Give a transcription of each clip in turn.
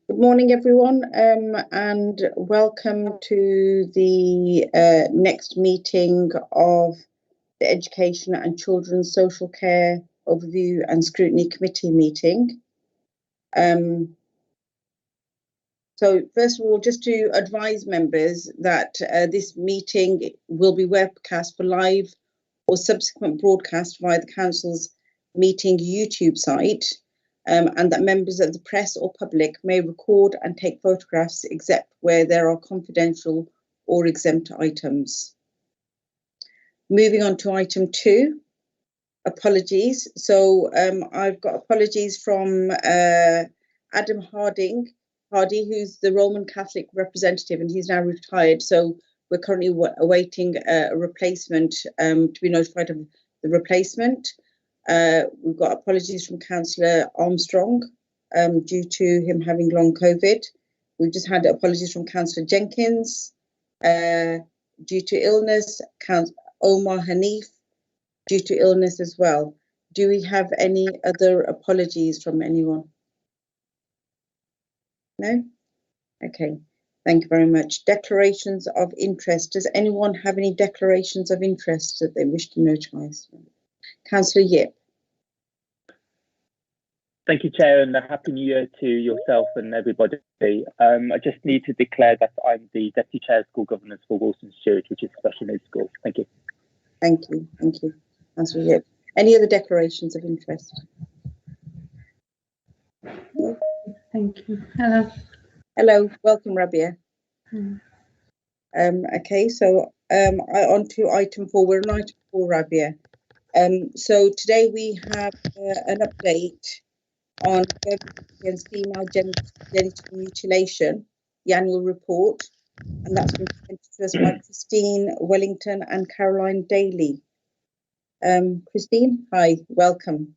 Good morning, everyone, and welcome to the next meeting of the Education and Children's Social Care Overview and Scrutiny Committee meeting. So first of all, just to advise members that this meeting will be webcast for live or subsequent broadcast via the Council's meeting YouTube site. And that members of the press or public may record and take photographs except where there are confidential or exempt items. Moving on to item 2, apologies. So I've got apologies from Adam Hardy, who's the Roman Catholic representative, and he's now retired. So we're currently awaiting a replacement to be notified of the replacement. We've got apologies from Councillor Armstrong due to him having long COVID. We've just had apologies from Councillor Jenkins due to illness, Omar Hanif due to illness as well. Do we have any other apologies from anyone? No? Okay, thank you very much. Declarations of interest. Does anyone have any declarations of interest that they wish to notify us? Councillor Yip. Thank you, Chair, and a Happy New Year to yourself and everybody. I just need to declare that I'm the Deputy Chair of School Governance for Wilson Stewart, which is a special needs school. Thank you. Thank you. Thank you, Councillor Yip. Any other declarations of interest? No? Thank you. Hello. Hello, welcome, Rabia. Okay, so on to item 4. We're on item 4, Rabia. So today we have an update on against female genital mutilation, the annual report, and that's been presented to us by Christine Wellington and Caroline Daly. Christine, hi, welcome.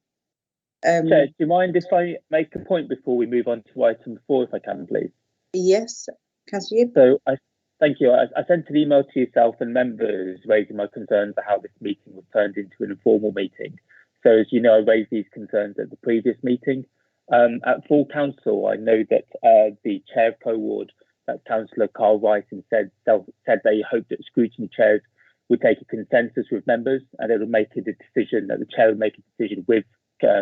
Chair, do you mind if I make a point before we move on to item 4, if I can, please? Yes, Councillor Yip. So thank you. I sent an email to yourself and members raising my concerns about how this meeting was turned into an informal meeting. So as you know, I raised these concerns at the previous meeting. At full council, I know that the chair of co-ward, that Councillor Carl Wrighton, said they hoped that scrutiny chairs would take a consensus with members and they would make a decision, that the chair would make a decision with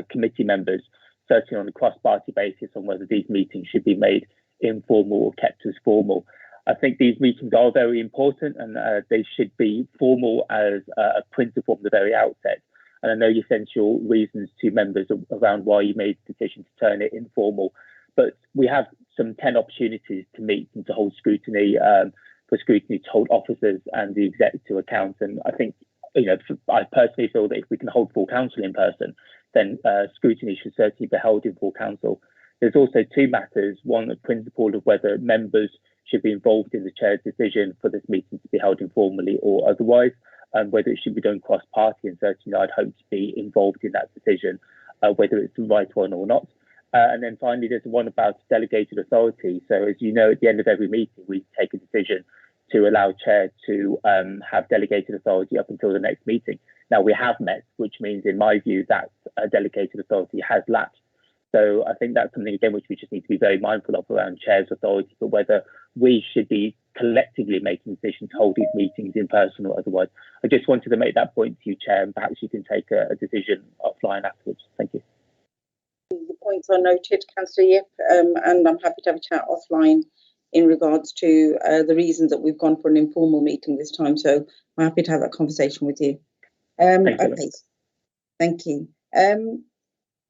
committee members, certainly on a cross-party basis, on whether these meetings should be made informal or kept as formal. I think these meetings are very important and they should be formal as a principle from the very outset. And I know you sent your reasons to members around why you made the decision to turn it informal, but we have some 10 opportunities to meet and to hold scrutiny, for scrutiny to hold officers and the executive to account. And I think, you know, I personally feel that if we can hold full council in person, then scrutiny should certainly be held in full council. There's also 2 matters, one, the principle of whether members should be involved in the chair's decision for this meeting to be held informally or otherwise, and whether it should be done cross-party, and certainly I'd hope to be involved in that decision, whether it's the right one or not. And then finally, there's one about delegated authority. So as you know, at the end of every meeting, we take a decision to allow chair to have delegated authority up until the next meeting. Now, we have met, which means, in my view, that delegated authority has lapsed. So I think that's something, again, which we just need to be very mindful of around chair's authority, but whether we should be collectively making decisions to hold these meetings in person or otherwise. I just wanted to make that point to you, Chair, and perhaps you can take a decision offline afterwards. Thank you. The points are noted, Councillor Yip, and I'm happy to have a chat offline in regards to the reasons that we've gone for an informal meeting this time. So I'm happy to have that conversation with you. Okay, thank you.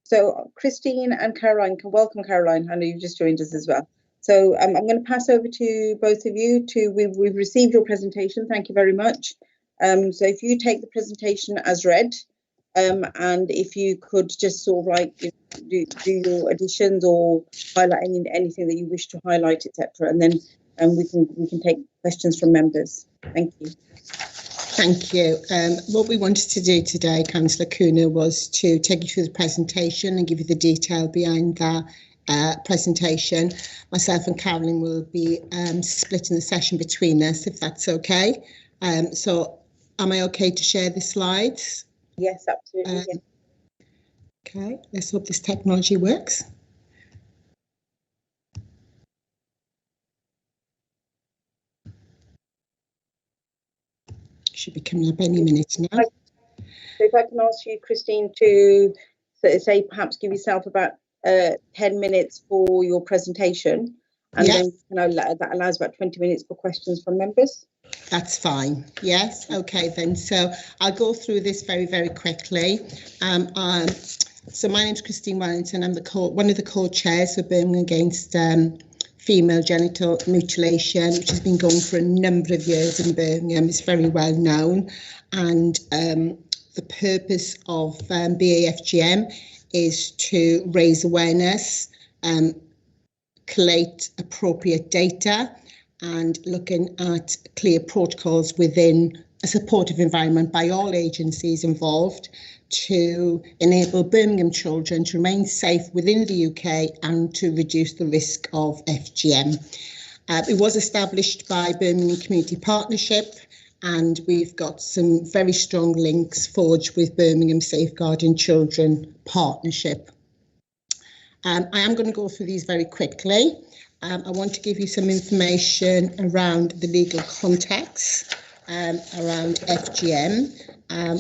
So Christine and Caroline, welcome Caroline, I know you've just joined us as well. So I'm going to pass over to both of you. We've received your presentation, thank you very much. So if you take the presentation as read, and if you could just sort of like do your additions or highlight anything that you wish to highlight, etc., and then we can take questions from members. Thank you. Thank you. What we wanted to do today, Councillor Kuna, was to take you through the presentation and give you the detail behind that presentation. Myself and Caroline will be splitting the session between us, if that's okay. So am I okay to share the slides? Yes, absolutely. Okay, let's hope this technology works. Should be coming up any minute now. So if I can ask you, Christine, to say perhaps give yourself about 10 minutes for your presentation, and Yes. then that allows about 20 minutes for questions from members. That's fine. Yes. Okay, then. So I'll go through this very, very quickly. So my name's Christine Wellington. I'm one of the co-chairs for Birmingham Against Female Genital Mutilation, which has been going for a number of years in Birmingham. It's very well known, and the purpose of BAFGM is to raise awareness, collate appropriate data, and looking at clear protocols within a supportive environment by all agencies involved to enable Birmingham children to remain safe within the UK and to reduce the risk of FGM. It was established by Birmingham Community Partnership, and we've got some very strong links forged with Birmingham Safeguarding Children Partnership. I am going to go through these very quickly. I want to give you some information around the legal context around FGM,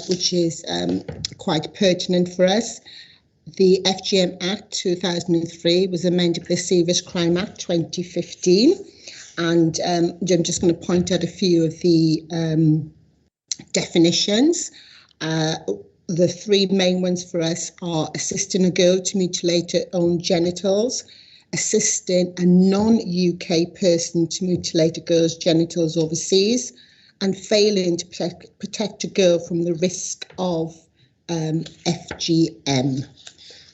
which is quite pertinent for us. The Fgm Act 2003 was amended by the Serious Crime Act 2015, and I'm just going to point out a few of the definitions. The three main ones for us are assisting a girl to mutilate her own genitals, assisting a non-UK person to mutilate a girl's genitals overseas, and failing to protect a girl from the risk of FGM.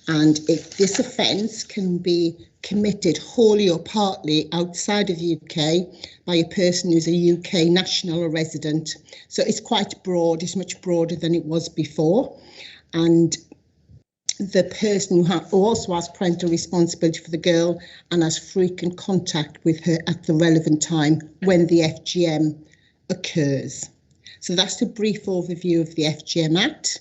And if this offence can be committed wholly or partly outside of the UK by a person who's a UK national or resident. So it's quite broad, it's much broader than it was before. And the person who also has parental responsibility for the girl and has frequent contact with her at the relevant time when the FGM occurs. So that's a brief overview of the Fgm Act.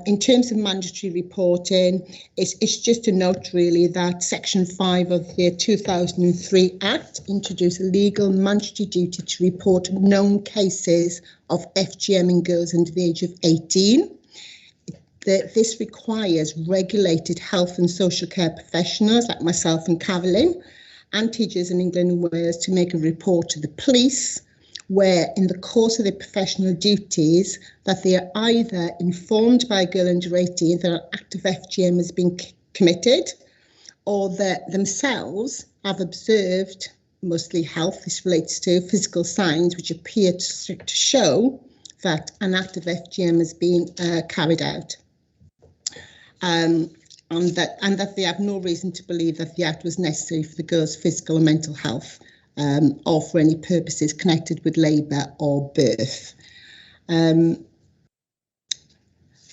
In terms of mandatory reporting, it's just a note really that Section 5 of the 2003 Act introduced a legal mandatory duty to report known cases of FGM in girls under the age of 18. This requires regulated health and social care professionals like myself and Carolyn and teachers in England and Wales to make a report to the police, where in the course of their professional duties that they are either informed by a girl under 18 that an act of FGM has been committed, or that themselves have observed, mostly health, this relates to physical signs which appear to show that an act of FGM has been carried out. And that they have no reason to believe that the act was necessary for the girl's physical or mental health, or for any purposes connected with labour or birth. The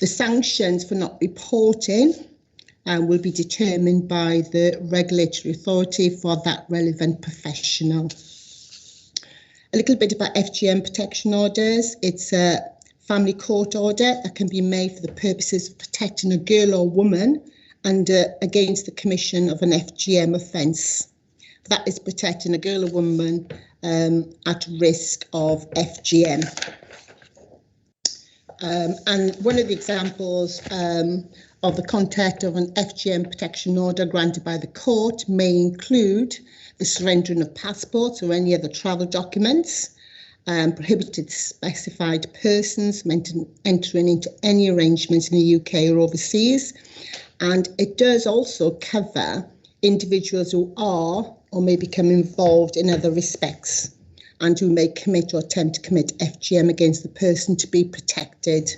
sanctions for not reporting will be determined by the regulatory authority for that relevant professional. A little bit about Fgm Protection Orders. It's a family court order that can be made for the purposes of protecting a girl or woman against the commission of an FGM offence. That is protecting a girl or woman at risk of FGM. And one of the examples of the content of an Fgm protection order granted by the court may include the surrendering of passports or any other travel documents, prohibited specified persons entering into any arrangements in the UK or overseas. And it does also cover individuals who are or may become involved in other respects and who may commit or attempt to commit FGM against the person to be protected.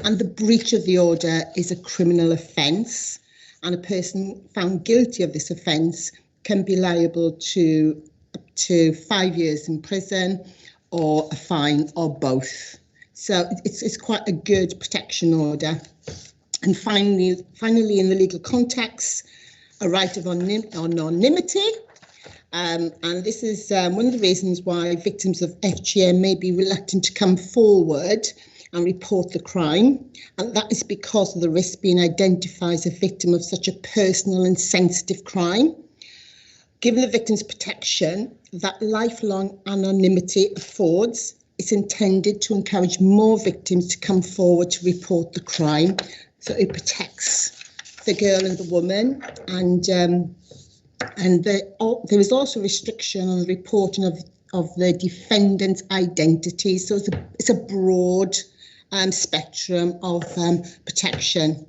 And the breach of the order is a criminal offence, and a person found guilty of this offence can be liable to up to 5 years in prison or a fine or both. So it's quite a good protection order. And finally, in the legal context, a right of anonymity. And this is one of the reasons why victims of FGM may be reluctant to come forward and report the crime, and that is because of the risk being identified as a victim of such a personal and sensitive crime. Given the victim's protection that lifelong anonymity affords, it's intended to encourage more victims to come forward to report the crime, so it protects the girl and the woman. And there is also restriction on the reporting of the defendant's identity, so it's a broad spectrum of protection.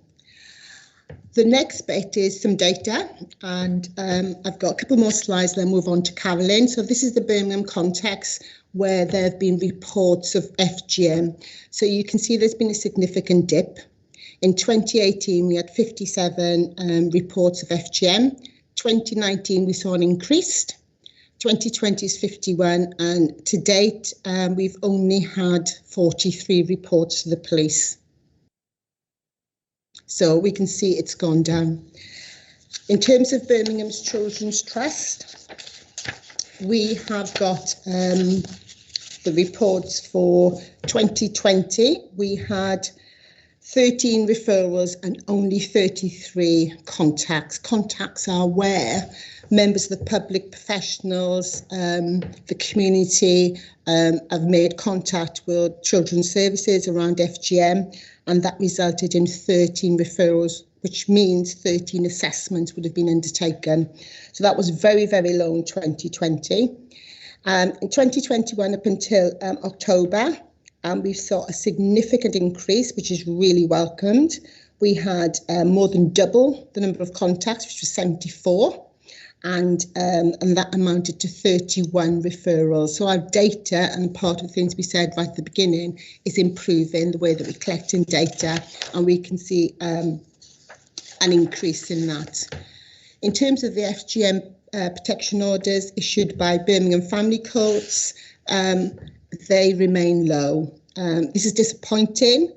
The next bit is some data, and I've got a couple more slides, then move on to Carolyn. So this is the Birmingham context where there have been reports of FGM. So you can see there's been a significant dip. In 2018, we had 57 reports of FGM. 2019, we saw an increase. 2020 is 51, and to date, we've only had 43 reports to the police. So we can see it's gone down. In terms of Birmingham's Children's Trust, we have got the reports for 2020. We had 13 referrals and only 33 contacts. Contacts are where members of the public, professionals, the community have made contact with children's services around FGM, and that resulted in 13 referrals, which means 13 assessments would have been undertaken. So that was very, very low in 2020. In 2021 up until October, we saw a significant increase, which is really welcomed. We had more than double the number of contacts, which was 74. And that amounted to 31 referrals. So our data, and part of the things we said right at the beginning, is improving the way that we're collecting data, and we can see an increase in that. In terms of the Fgm Protection Orders issued by Birmingham Family Courts, they remain low. This is disappointing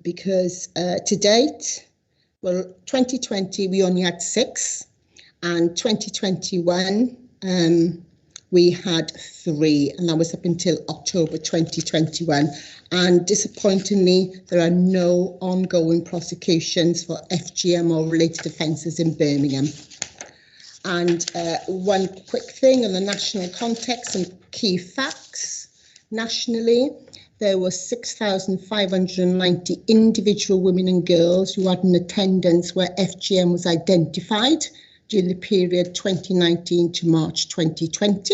because to date, well, 2020 we only had 6. And 2021, we had 3, and that was up until October 2021. And disappointingly, there are no ongoing prosecutions for FGM or related offences in Birmingham. And one quick thing on the national context and key facts. Nationally, there were 6,590 individual women and girls who had an attendance where FGM was identified during the period 2019 to March 2020.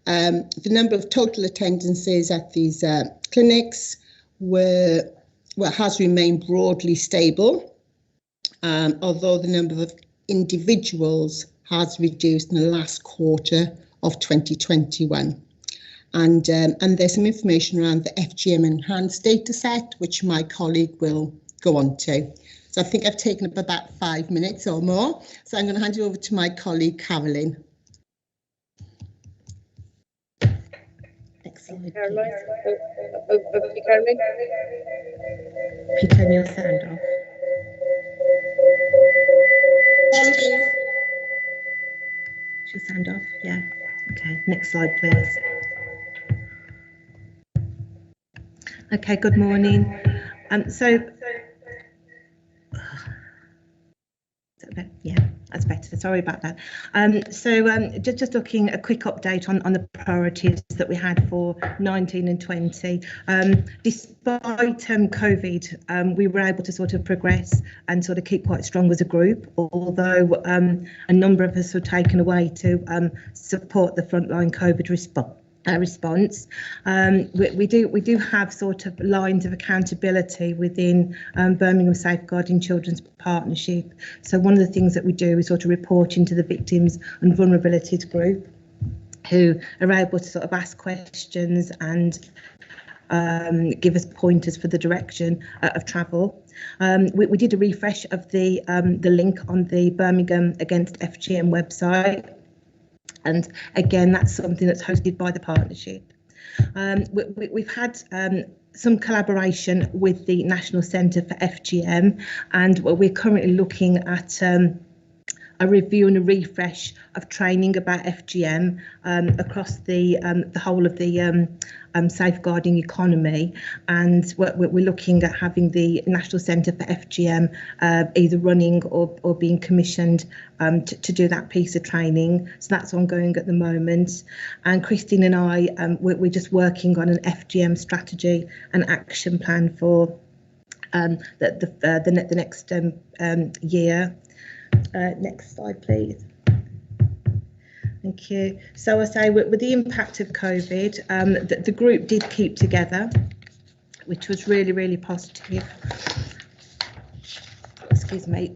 The number of total attendances at these clinics has remained broadly stable, although the number of individuals has reduced in the last quarter of 2021. And there's some information around the FGM enhanced data set, which my colleague will go on to. So I think I've taken up about 5 minutes or more. So I'm going to hand you over to my colleague, Carolyn. Next slide, Caroline. please. Over to Caroline. If you turn your sound off. Is your sound off? Yeah. Okay, next slide, please. Okay, good morning. Yeah, that's better. Sorry about that. Just looking a quick update on the priorities that we had for 19 and 20. Despite COVID, we were able to sort of progress and sort of keep quite strong as a group, although a number of us were taken away to support the frontline COVID response. We do have sort of lines of accountability within Birmingham Safeguarding Children's Partnership. So one of the things that we do is sort of report into the Victims and Vulnerabilities Group, who are able to sort of ask questions and give us pointers for the direction of travel. We did a refresh of the link on the Birmingham Against FGM website. And again, that's something that's hosted by the partnership. We've had some collaboration with the National Centre for FGM, and we're currently looking at a review and a refresh of training about FGM across the whole of the safeguarding economy, and we're looking at having the National Centre for FGM either running or being commissioned to do that piece of training. So that's ongoing at the moment. And Christine and I, we're just working on an FGM strategy and action plan for the next year. Next slide, please. Thank you. So I say with the impact of COVID, the group did keep together, which was really, really positive. Excuse me.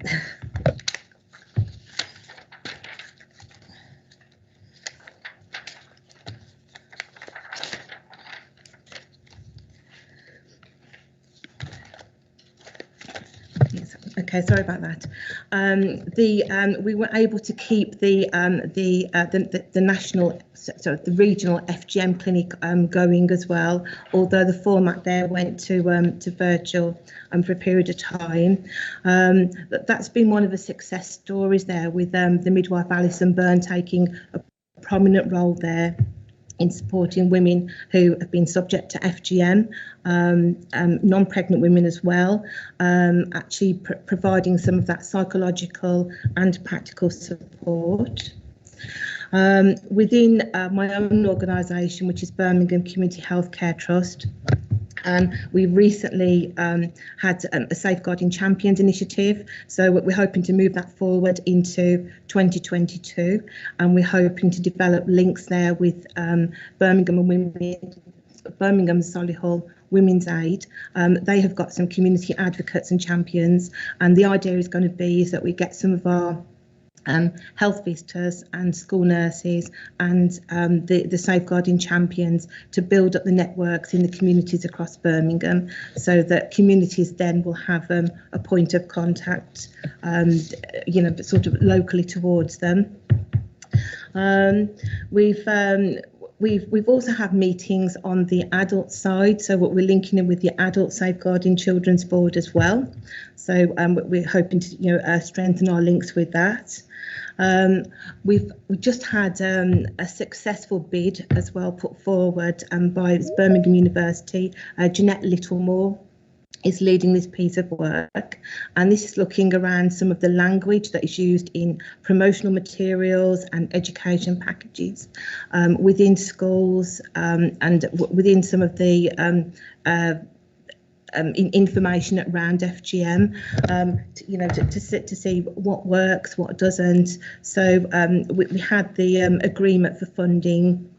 Okay, sorry about that. We were able to keep the national, so the regional FGM clinic going as well, although the format there went to virtual for a period of time. That's been one of the success stories there, with the midwife Alison Byrne taking a prominent role there in supporting women who have been subject to FGM, non-pregnant women as well, actually providing some of that psychological and practical support. Within my own organisation, which is Birmingham Community Healthcare Trust, we recently had a Safeguarding Champions initiative, so we're hoping to move that forward into 2022, and we're hoping to develop links there with Birmingham Solihull Women's Aid. They have got some community advocates and champions, and the idea is going to be is that we get some of our health visitors and school nurses and the safeguarding champions to build up the networks in the communities across Birmingham, so that communities then will have a point of contact, but sort of locally towards them. We've also had meetings on the adult side, so what we're linking in with the Adult Safeguarding Children's Board as well. So we're hoping to strengthen our links with that. We've just had a successful bid as well put forward by Birmingham University. Jeanette Littlemore is leading this piece of work, and this is looking around some of the language that is used in promotional materials and education packages within schools, and within some of the information around FGM, to see what works, what doesn't. So we had the agreement for funding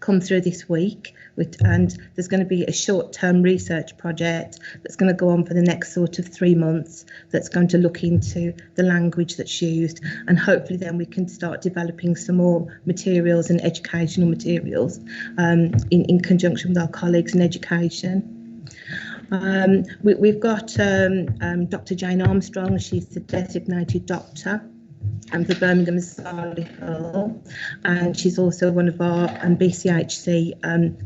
come through this week, and there's going to be a short-term research project that's going to go on for the next sort of 3 months, that's going to look into the language that's used, and hopefully then we can start developing some more materials and educational materials in conjunction with our colleagues in education. We've got Dr. Jane Armstrong. She's the designated doctor for Birmingham Solihull, and she's also one of our BCHC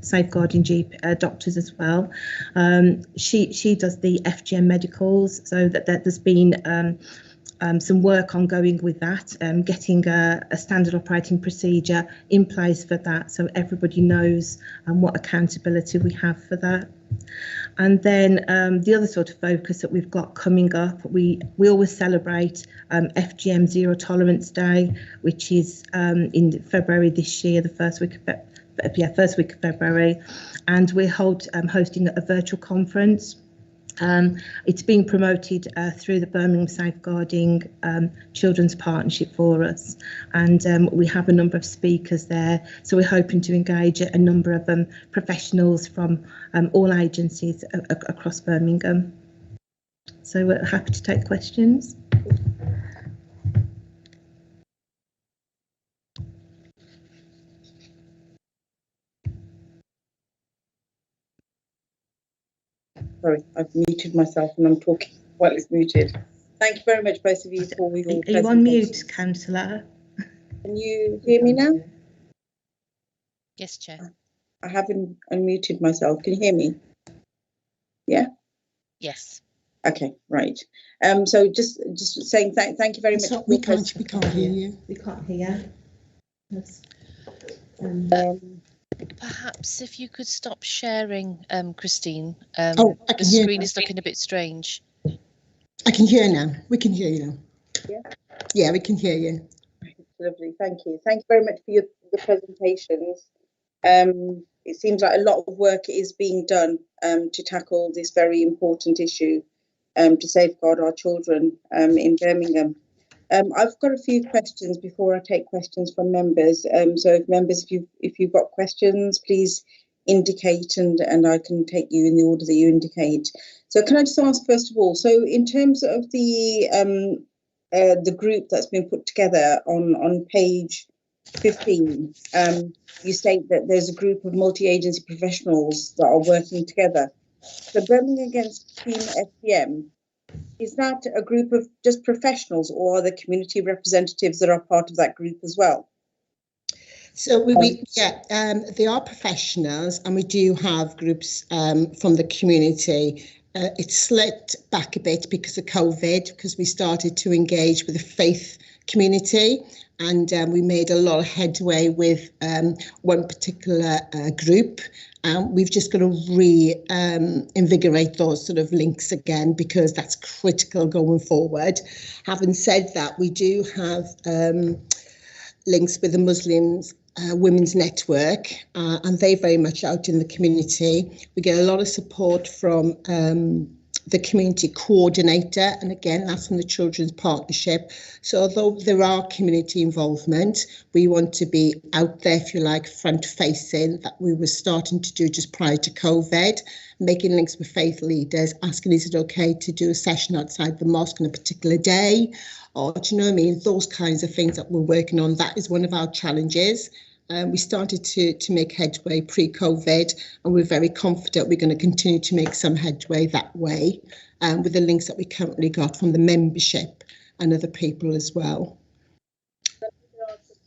safeguarding GP doctors as well. She does the FGM medicals, so that there's been some work ongoing with that, getting a standard operating procedure in place for that, so everybody knows what accountability we have for that. And then the other sort of focus that we've got coming up, we always celebrate Fgm Zero Tolerance Day, which is in February this year, the first week of February, and we're hosting a virtual conference. It's being promoted through the Birmingham Safeguarding Children's Partnership for us, and we have a number of speakers there, so we're hoping to engage a number of professionals from all agencies across Birmingham. So we're happy to take questions. Sorry, I've muted myself and I'm talking while it's muted. Thank you very much, both of you, for your presentations. Are you on mute, Councillor? Can you hear me now? Yes, Chair. I haven't unmuted myself. Can you hear me? Yeah? Yes. Okay, right. So just saying thank you very much. We can't hear you. We can't hear. Perhaps if you could stop sharing, Christine. Oh, I can the hear screen now. is looking a bit strange. I can hear now. We can hear you now. Yeah. Yeah, we can hear you. Lovely, thank you. Thank you very much for the presentations. It seems like a lot of work is being done to tackle this very important issue, to safeguard our children in Birmingham. I've got a few questions before I take questions from members. So if members, if you've got questions, please indicate and I can take you in the order that you indicate. So can I just ask first of all, so in terms of the group that's been put together on page 15, you state that there's a group of multi-agency professionals that are working together. So Birmingham Against Teen FGM, is that a group of just professionals, or are there community representatives that are part of that group as well? So they are professionals, and we do have groups from the community. It's slipped back a bit because of COVID, because we started to engage with the faith community, and we made a lot of headway with one particular group. We've just got to reinvigorate those sort of links again, because that's critical going forward. Having said that, we do have links with the Muslims Women's Network, and they're very much out in the community. We get a lot of support from the community coordinator, and again, that's from the Children's Partnership. So although there are community involvement, we want to be out there, if you like, front facing, that we were starting to do just prior to COVID, making links with faith leaders, asking, is it okay to do a session outside the mosque on a particular day? Or, do you know what I mean? Those kinds of things that we're working on. That is one of our challenges. We started to make headway pre-COVID, and we're very confident we're going to continue to make some headway that way, with the links that we currently got from the membership and other people as well.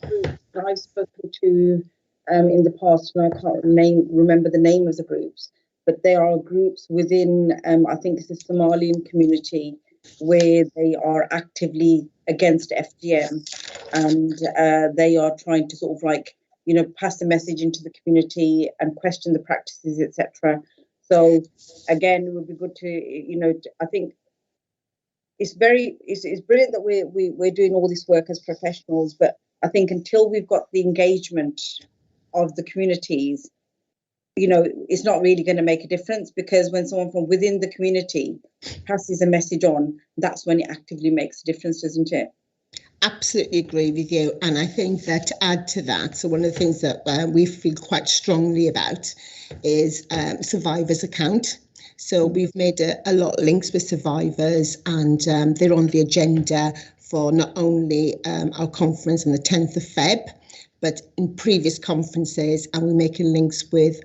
I've spoken to in the past, and I can't remember the name of the groups, but there are groups within, I think it's the Somalian community, where they are actively against FGM, and they are trying to sort of like, you know, pass the message into the community and question the practices, etc. So again, it would be good to, you know, I think it's brilliant that we're doing all this work as professionals, but I think until we've got the engagement of the communities, you know, it's not really going to make a difference, because when someone from within the community passes a message on, that's when it actively makes a difference, doesn't it? Absolutely agree with you. And I think that to add to that, so one of the things that we feel quite strongly about is survivors account. So we've made a lot of links with survivors, and they're on the agenda for not only our conference on the 10th of Feb, but in previous conferences, and we're making links with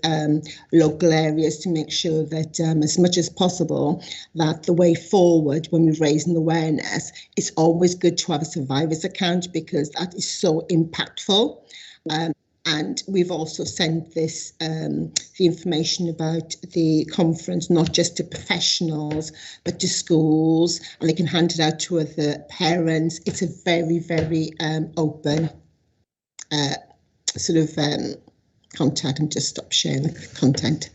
local areas to make sure that as much as possible, that the way forward when we're raising awareness, it's always good to have a survivors account, because that is so impactful. And we've also sent this, the information about the conference, not just to professionals, but to schools, and they can hand it out to other parents. It's a very, very open sort of contact, and just stop sharing the content.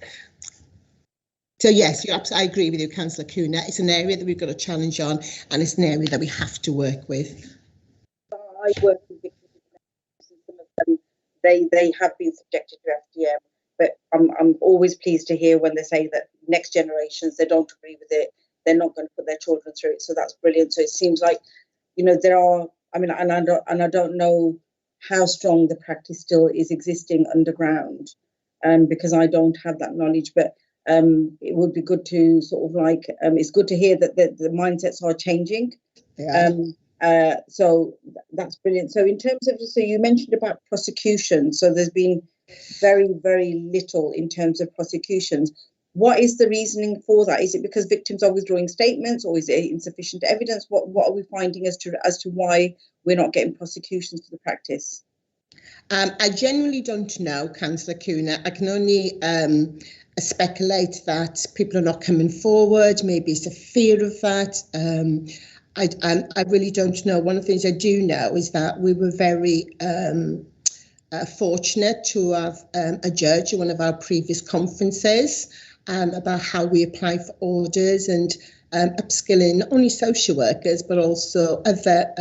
So yes, I agree with you, Councillor Kuna. It's an area that we've got a challenge on, and it's an area that we have to work with. I work with victims, some of them, they have been subjected to FGM, but I'm always pleased to hear when they say that next generations, they don't agree with it, they're not going to put their children through it. So that's brilliant. So it seems like, you know, there are, I mean, and I don't know how strong the practice still is existing underground, because I don't have that knowledge, but it would be good to sort of like, it's good to hear that the mindsets are changing. Yeah. So that's brilliant. So in terms of, so you mentioned about prosecution, so there's been very, very little in terms of prosecutions. What is the reasoning for that? Is it because victims are withdrawing statements, or is it insufficient evidence? What are we finding as to why we're not getting prosecutions for the practice? I genuinely don't know, Councillor Kuna. I can only speculate that people are not coming forward. Maybe it's a fear of that. I really don't know. One of the things I do know is that we were very fortunate to have a judge at one of our previous conferences about how we apply for orders and upskilling not only social workers but also other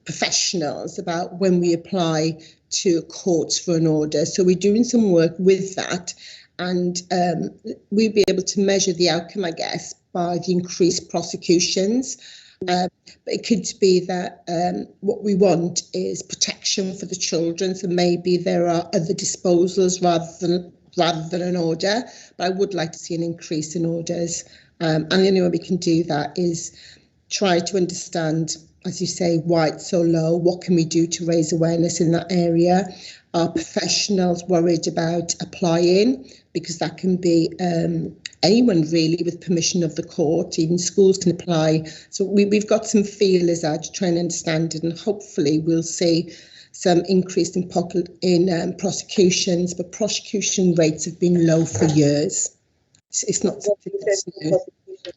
professionals about when we apply to courts for an order. So we're doing some work with that, and we'll be able to measure the outcome, I guess, by the increased prosecutions. But it could be that what we want is protection for the children, so maybe there are other disposals rather than an order. But I would like to see an increase in orders, and the only way we can do that is try to understand, as you say, why it's so low. What can we do to raise awareness in that area? Are professionals worried about applying? Because that can be anyone really with permission of the court. Even schools can apply. So we've got some feelers out to try and understand it, and hopefully we'll see some increase in prosecutions. But prosecution rates have been low for years. It's not something that's new.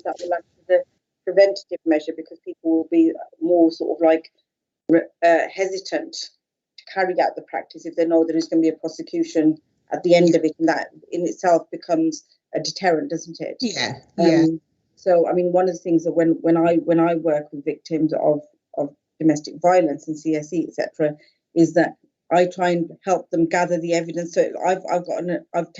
That will actually the preventative measure, because people will be more sort of like hesitant to carry out the practice if they know there is going to be a prosecution at the end of it, and that in itself becomes a deterrent, doesn't it? Yeah. So I mean, one of the things that when I work with victims of domestic violence and CSE, etc., is that I try and help them gather the evidence. So I've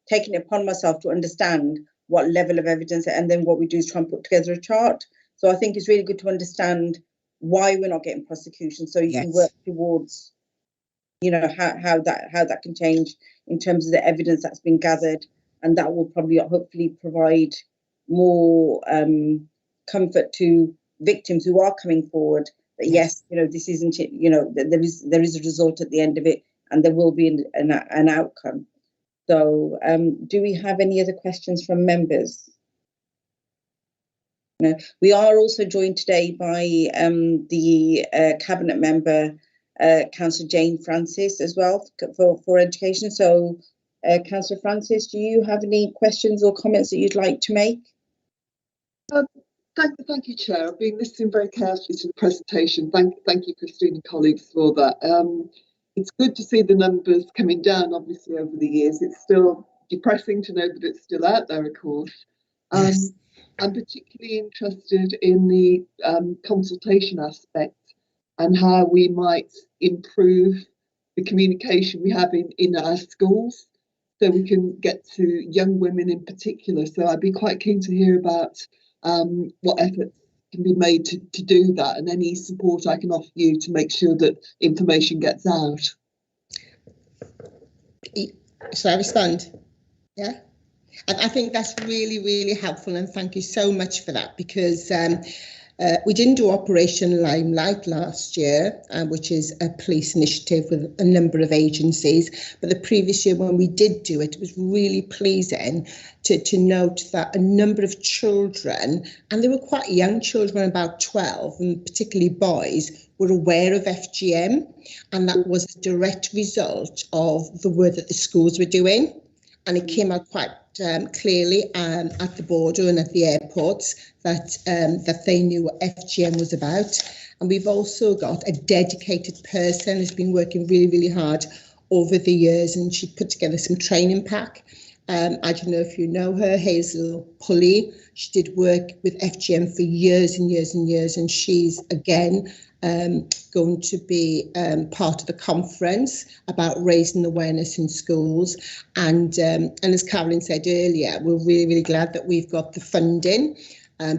taken it upon myself to understand what level of evidence, and then what we do is try and put together a chart. So I think it's really good to understand why we're not getting prosecution, so you can work towards, you know, how that can change in terms of the evidence that's been gathered, and that will probably hopefully provide more comfort to victims who are coming forward that yes, you know, this isn't it, you know, there is a result at the end of it, and there will be an outcome. So do we have any other questions from members? No. We are also joined today by the Cabinet member, Councillor Jane Francis, as well for education. So Councillor Francis, do you have any questions or comments that you'd like to make? Thank you, Chair. I've been listening very carefully to the presentation. Thank you, Christine and colleagues, for that. It's good to see the numbers coming down, obviously, over the years. It's still depressing to know that it's still out there, of course. Yes. I'm particularly interested in the consultation aspect and how we might improve the communication we have in our schools, so we can get to young women in particular. So I'd be quite keen to hear about what efforts can be made to do that, and any support I can offer you to make sure that information gets out. Shall I respond? Yeah. And I think that's really, really helpful, and thank you so much for that, because we didn't do Operation Limelight last year, which is a police initiative with a number of agencies. But the previous year when we did do it, it was really pleasing to note that a number of children, and they were quite young children, about 12, and particularly boys, were aware of FGM. And that was a direct result of the work that the schools were doing. And it came out quite clearly at the border and at the airports that they knew what FGM was about. And we've also got a dedicated person who's been working really, really hard over the years, and she put together some training pack. I don't know if you know her, Hazel Pulley. She did work with FGM for years and years and years, and she's again going to be part of the conference about raising awareness in schools. And as Carolyn said earlier, we're really, really glad that we've got the funding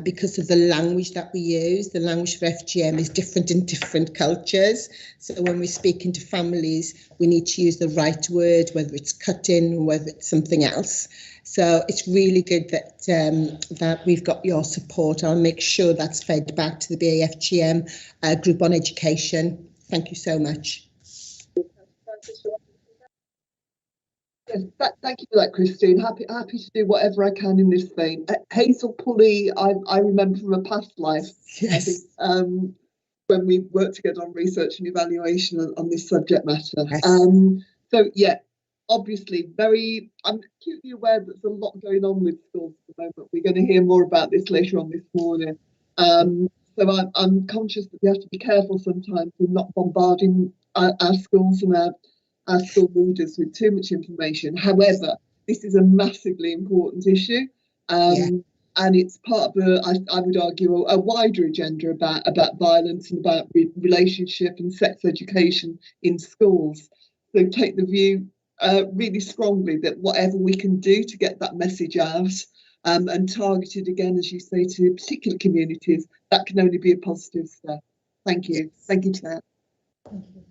because of the language that we use. The language for FGM is different in different cultures. So when we're speaking to families, we need to use the right word, whether it's cutting or whether it's something else. So it's really good that that we've got your support. I'll make sure that's fed back to the BAFGM group on education. Thank you so much. Yes, thank you for that, Christine. Happy to do whatever I can in this vein. Hazel Pulley, I remember from a past life. Yes. I think, when we worked together on research and evaluation on this subject matter. Yes. So yeah, obviously I'm acutely aware that there's a lot going on with schools at the moment. We're going to hear more about this later on this morning. So I'm conscious that we have to be careful sometimes in not bombarding our schools and our school leaders with too much information. However, this is a massively important issue. And it's part of I would argue, a wider agenda about violence and about relationship and sex education in schools. So take the view really strongly that whatever we can do to get that message out and targeted again, as you say, to particular communities, that can only be a positive step. Thank you. Thank you, Chair. Thank you.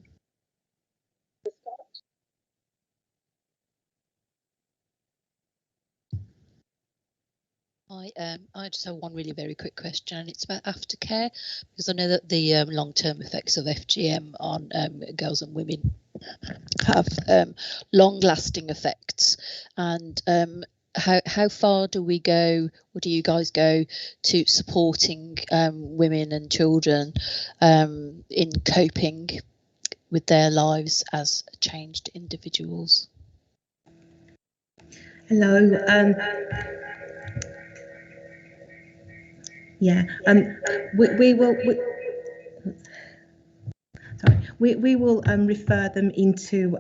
I just have one really very quick question, and it's about aftercare, because I know that the long-term effects of FGM on girls and women have long-lasting effects. And how far do we go, or do you guys go, to supporting women and children in coping with their lives as changed individuals? Hello. Yeah, we will refer them into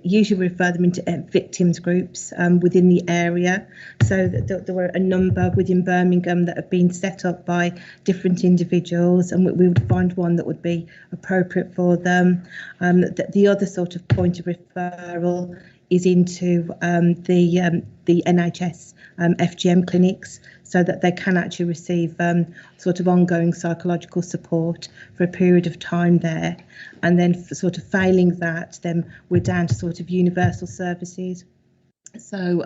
usually refer them into victims groups within the area. So there were a number within Birmingham that have been set up by different individuals, and we would find one that would be appropriate for them. The other sort of point of referral is into the NHS FGM clinics, so that they can actually receive sort of ongoing psychological support for a period of time there. And then sort of failing that, then we're down to sort of universal services. So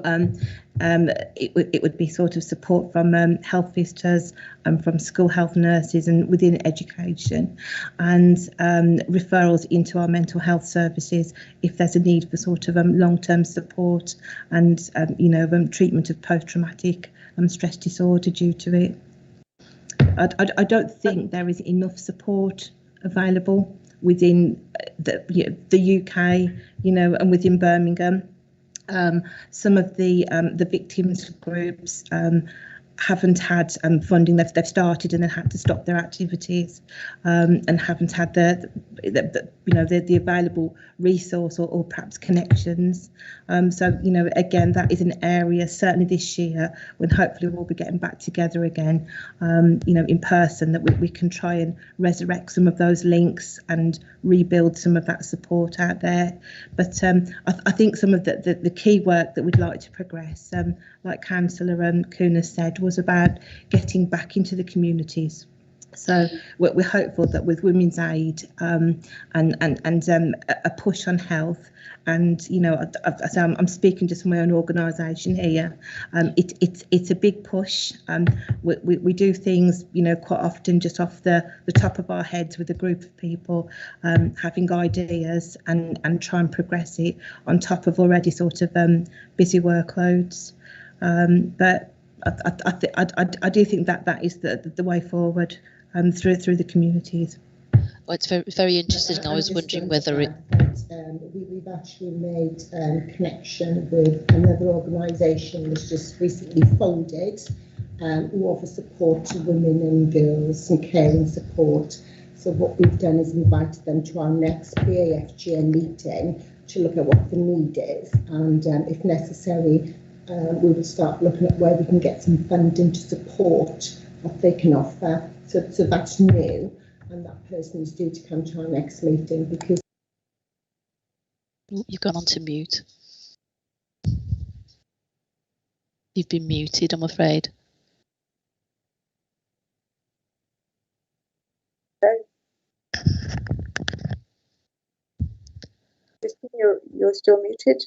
it would be sort of support from health visitors and from school health nurses and within education, and referrals into our mental health services if there's a need for sort of long-term support and treatment of post-traumatic stress disorder due to it. I don't think there is enough support available within the UK, and within Birmingham. Some of the victims groups haven't had funding. They've started and then had to stop their activities, and haven't had the available resource or perhaps connections. So again, that is an area certainly this year, when hopefully we'll be getting back together again, in person, that we can try and resurrect some of those links and rebuild some of that support out there. But I think some of the key work that we'd like to progress, like Councillor Kuna said, was about getting back into the communities. So we're hopeful that with Women's Aid and a push on health, and I'm speaking just from my own organisation here. It's a big push. We do things quite often just off the top of our heads with a group of people, having ideas and try and progress it on top of already sort of busy workloads. But I do think that is the way forward through the communities. Well, it's very, very interesting. I was wondering whether we've actually made connection with another organisation that's just recently folded, who offer support to women and girls and caring support. So what we've done is invited them to our next BAFGM meeting to look at what the need is, and if necessary, we will start looking at where we can get some funding to support what they can offer. So that's new, and that person is due to come to our next meeting because... You've gone on to mute. You've been muted, I'm afraid. You're still muted.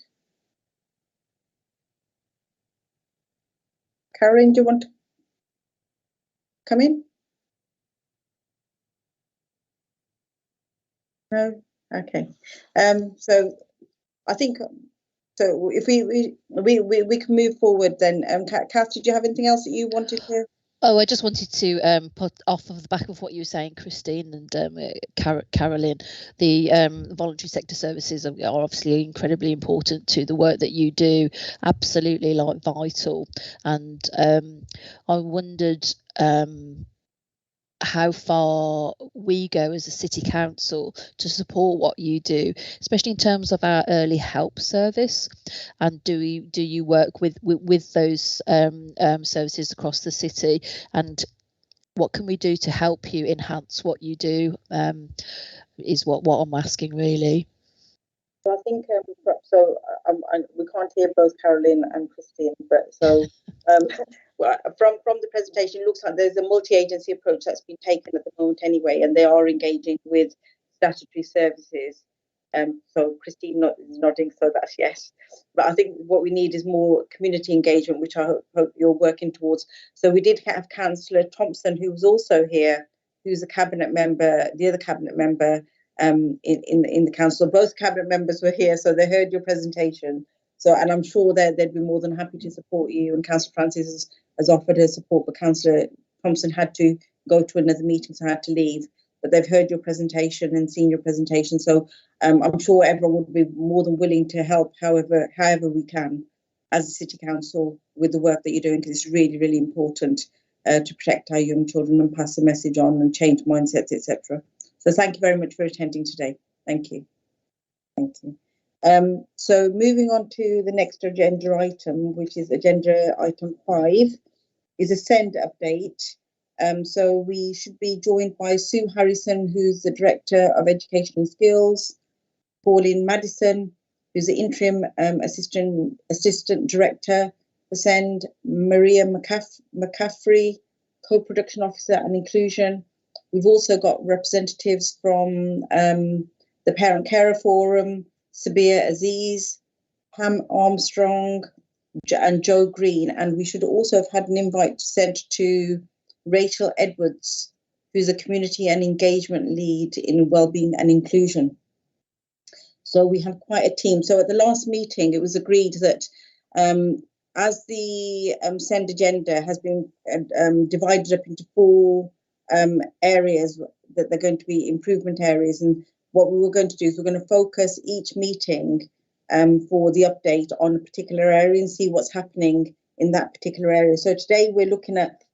Karen, do you want to come in? No? Okay. So I think if we can move forward then. Kath, did you have anything else that you wanted to? Oh, I just wanted to put off of the back of what you were saying, Christine and Carolyn, the voluntary sector services are obviously incredibly important to the work that you do, absolutely like vital. And I wondered how far we go as a city council to support what you do, especially in terms of our early help service, and do you work with those services across the city, and what can we do to help you enhance what you do, is what I'm asking really. So I think we can't hear both Carolyn and Christine, but so well, from the presentation, it looks like there's a multi-agency approach that's been taken at the moment anyway, and they are engaging with statutory services. So Christine is nodding, so that's yes. But I think what we need is more community engagement, which I hope you're working towards. So we did have Councillor Thompson, who was also here, who's a cabinet member, the other cabinet member in the council. Both cabinet members were here, so they heard your presentation. So, and I'm sure that they'd be more than happy to support you. And Councillor Francis has offered her support, but Councillor Thompson had to go to another meeting, so I had to leave. But they've heard your presentation and seen your presentation. So I'm sure everyone would be more than willing to help however we can as a city council with the work that you're doing, because it's really, really important to protect our young children and pass the message on and change mindsets, etc. So thank you very much for attending today. Thank you. Thank you. So moving on to the next agenda item, which is agenda item 5, is a SEND update. So we should be joined by Sue Harrison, who's the Director of Education and Skills, Pauline Madison, who's the Interim Assistant Director for SEND, Maria McCaffrey, Co-Production Officer and Inclusion. We've also got representatives from the Parent Carer Forum, Sabir Aziz, Pam Armstrong, and Joe Green. And we should also have had an invite sent to Rachel Edwards, who's a Community and Engagement Lead in Wellbeing and Inclusion. So we have quite a team. So at the last meeting, it was agreed that as the SEND agenda has been divided up into 4 areas, that they're going to be improvement areas, and what we were going to do is we're going to focus each meeting for the update on a particular area and see what's happening in that particular area. So today we're looking at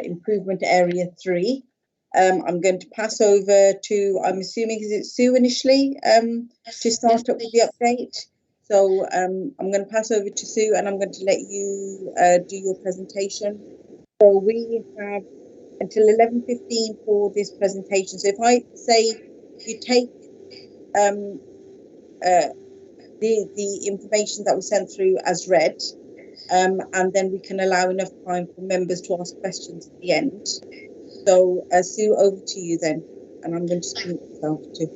improvement area 3. I'm going to pass over to, I'm assuming, is it Sue initially to start up with the update? So I'm going to pass over to Sue, and I'm going to let you do your presentation. So we have until 11:15 for this presentation. So if I say, if you take the information that was sent through as read, and then we can allow enough time for members to ask questions at the end. So Sue, over to you then, and I'm going to mute myself too.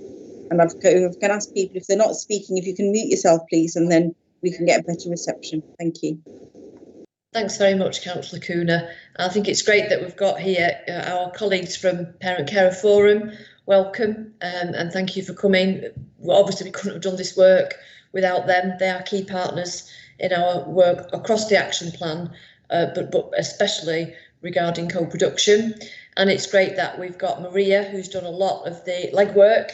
And I can ask people, if they're not speaking, if you can mute yourself, please, and then we can get a better reception. Thank you. Thanks very much, Councillor Cooner. I think it's great that we've got here our colleagues from Parent Carer Forum. Welcome, and thank you for coming. Well, obviously, we couldn't have done this work without them. They are key partners in our work across the action plan, but especially regarding co-production. And it's great that we've got Maria, who's done a lot of the legwork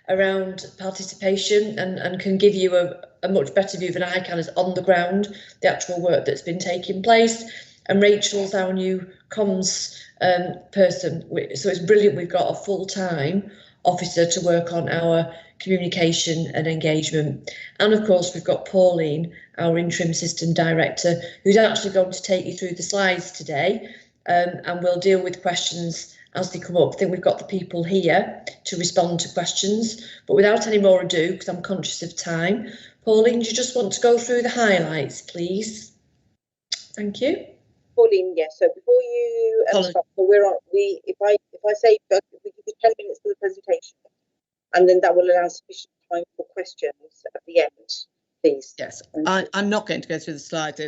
around participation and can give you a much better view than I can as on the ground, the actual work that's been taking place. And Rachel's our new comms person. So it's brilliant we've got a full-time officer to work on our communication and engagement. And of course, we've got Pauline, our interim assistant director, who's actually going to take you through the slides today, and we'll deal with questions as they come up. I think we've got the people here to respond to questions, but without any more ado, because I'm conscious of time, Pauline, do you just want to go through the highlights, please? Thank you. Pauline, yes. So before you start, so if I say we give you 10 minutes for the presentation, and then that will allow sufficient time for questions at the end, please. Yes, I'm not going to go through the slides.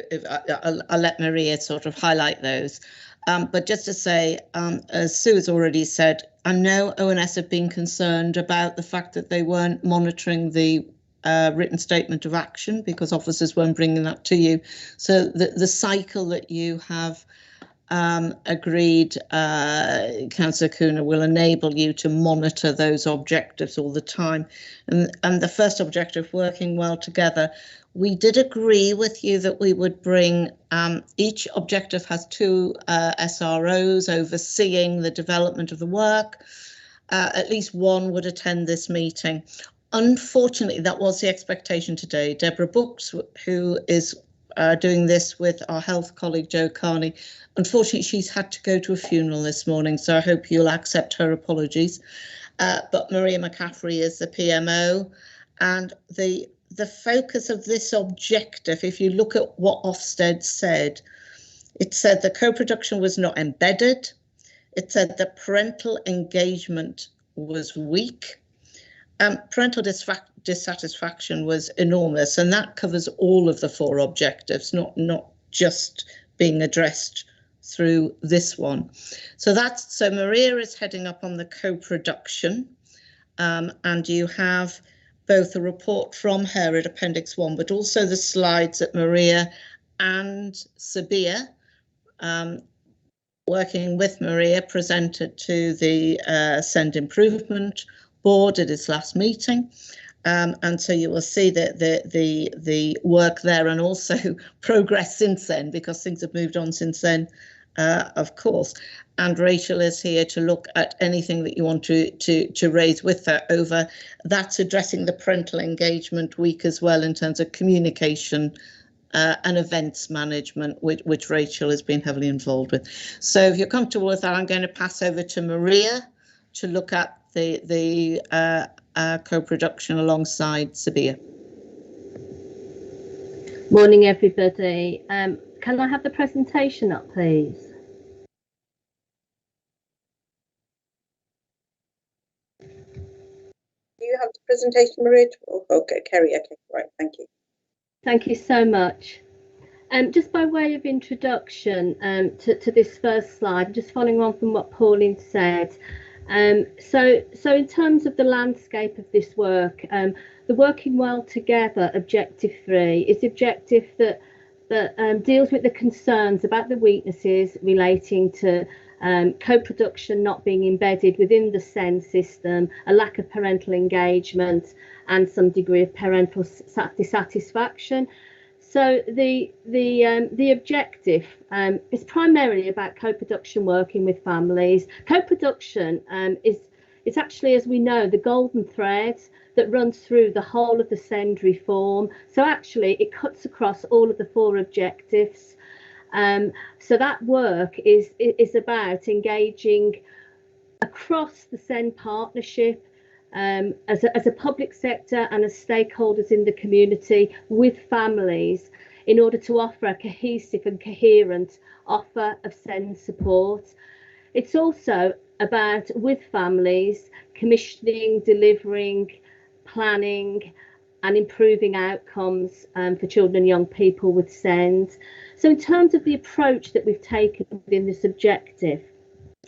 I'll let Maria sort of highlight those. But just to say, as Sue has already said, I know ONS have been concerned about the fact that they weren't monitoring the written statement of action because officers weren't bringing that to you. So the cycle that you have agreed, Councillor Cooner, will enable you to monitor those objectives all the time. And the first objective, working well together, we did agree with you that we would bring, each objective has 2 SROs overseeing the development of the work. At least one would attend this meeting. Unfortunately, that was the expectation today. Deborah Brooks, who is doing this with our health colleague Jo Carney, unfortunately she's had to go to a funeral this morning, so I hope you'll accept her apologies. But Maria McCaffrey is the PMO, and the focus of this objective, if you look at what Ofsted said, it said the co-production was not embedded. It said that parental engagement was weak. Parental dissatisfaction was enormous, and that covers all of the 4 objectives, not just being addressed through this one. So Maria is heading up on the co-production, and you have both a report from her at Appendix 1, but also the slides that Maria and Sabia, working with Maria, presented to the Send Improvement Board at its last meeting. And so you will see that the work there, and also progress since then, because things have moved on since then, of course. And Rachel is here to look at anything that you want to raise with her over. That's addressing the parental engagement week as well, in terms of communication and events management, which Rachel has been heavily involved with. So if you're comfortable with that, I'm going to pass over to Maria to look at the co-production alongside Sabia. Morning, everybody. Can I have the presentation up, please? Do you have the presentation, Maria? Okay, Kerry. Okay, right. Thank you. Thank you so much. Just by way of introduction to this first slide, just following on from what Pauline said. So in terms of the landscape of this work, the Working Well Together Objective 3 is the objective that deals with the concerns about the weaknesses relating to co-production not being embedded within the SEND system, a lack of parental engagement, and some degree of parental dissatisfaction. So the objective is primarily about co-production working with families. Co-production is actually, as we know, the golden thread that runs through the whole of the SEND reform. So actually it cuts across all of the 4 objectives. So that work is about engaging across the SEND partnership, as a public sector and as stakeholders in the community with families, in order to offer a cohesive and coherent offer of SEND support. It's also about, with families, commissioning, delivering, planning and improving outcomes for children and young people with SEND. So in terms of the approach that we've taken within this objective,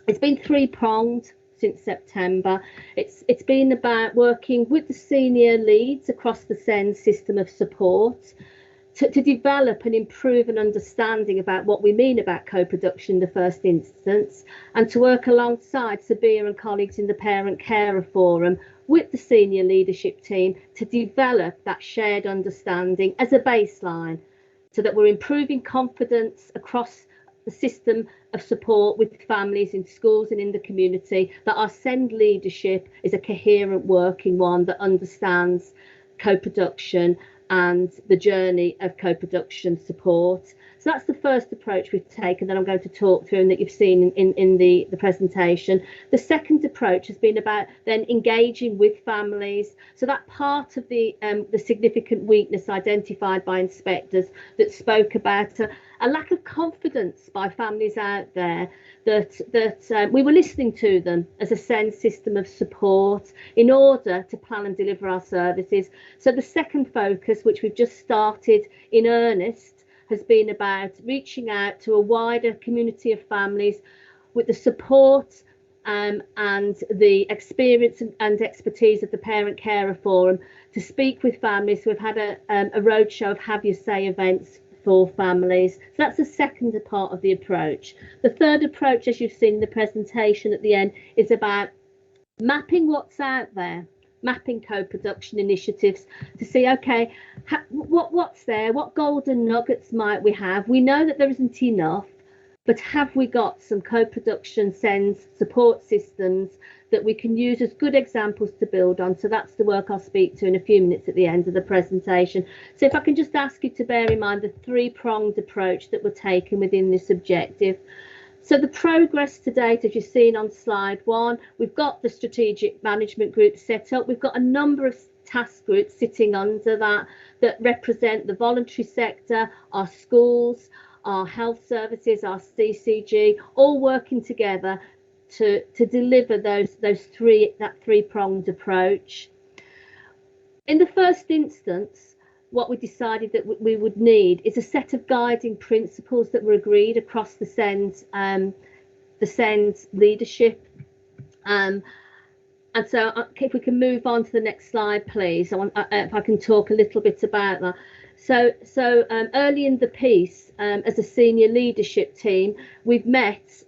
it's been 3-pronged since September. It's been about working with the senior leads across the SEND system of support to develop and improve an understanding about what we mean about co-production in the first instance, and to work alongside Sabia and colleagues in the Parent Carer Forum with the senior leadership team to develop that shared understanding as a baseline, so that we're improving confidence across the system of support with families in schools and in the community, that our SEND leadership is a coherent working one that understands co-production and the journey of co-production support. So that's the first approach we've taken that I'm going to talk through and that you've seen in the presentation. The second approach has been about then engaging with families. So that part of the significant weakness identified by inspectors that spoke about a lack of confidence by families out there that we were listening to them as a SEND system of support in order to plan and deliver our services. So the second focus, which we've just started in earnest, has been about reaching out to a wider community of families with the support and the experience and expertise of the Parent Carer Forum to speak with families who have had a roadshow of Have Your Say events for families. So that's the second part of the approach. The third approach, as you've seen in the presentation at the end, is about mapping what's out there, mapping co-production initiatives to see, okay, what's there, what golden nuggets might we have? We know that there isn't enough, but have we got some co-production SENS support systems that we can use as good examples to build on? So that's the work I'll speak to in a few minutes at the end of the presentation. So if I can just ask you to bear in mind the three-pronged approach that we're taking within this objective. So the progress to date, as you've seen on slide 1, we've got the strategic management group set up. We've got a number of task groups sitting under that represent the voluntary sector, our schools, our health services, our CCG, all working together to deliver that three-pronged approach. In the first instance, what we decided that we would need is a set of guiding principles that were agreed across the SENS leadership. And so if we can move on to the next slide, please. If I can talk a little bit about that. So early in the piece, as a senior leadership team, we've met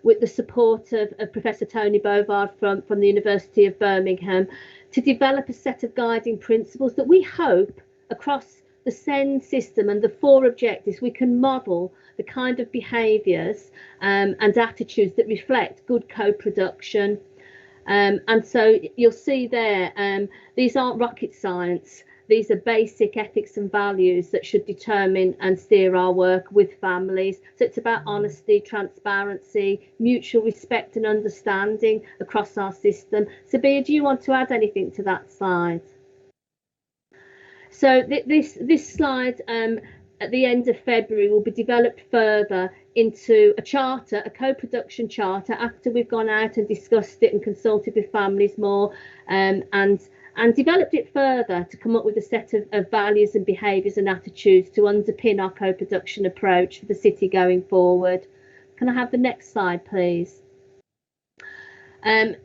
with the support of Professor Tony Bovard from the University of Birmingham to develop a set of guiding principles that we hope across the SEND system and the 4 objectives we can model the kind of behaviours and attitudes that reflect good co-production. And so you'll see there, these aren't rocket science. These are basic ethics and values that should determine and steer our work with families. So it's about honesty, transparency, mutual respect and understanding across our system. Sabia, do you want to add anything to that slide? So this slide at the end of February will be developed further into a charter, a co-production charter, after we've gone out and discussed it and consulted with families more and developed it further to come up with a set of values and behaviours and attitudes to underpin our co-production approach for the city going forward. Can I have the next slide, please?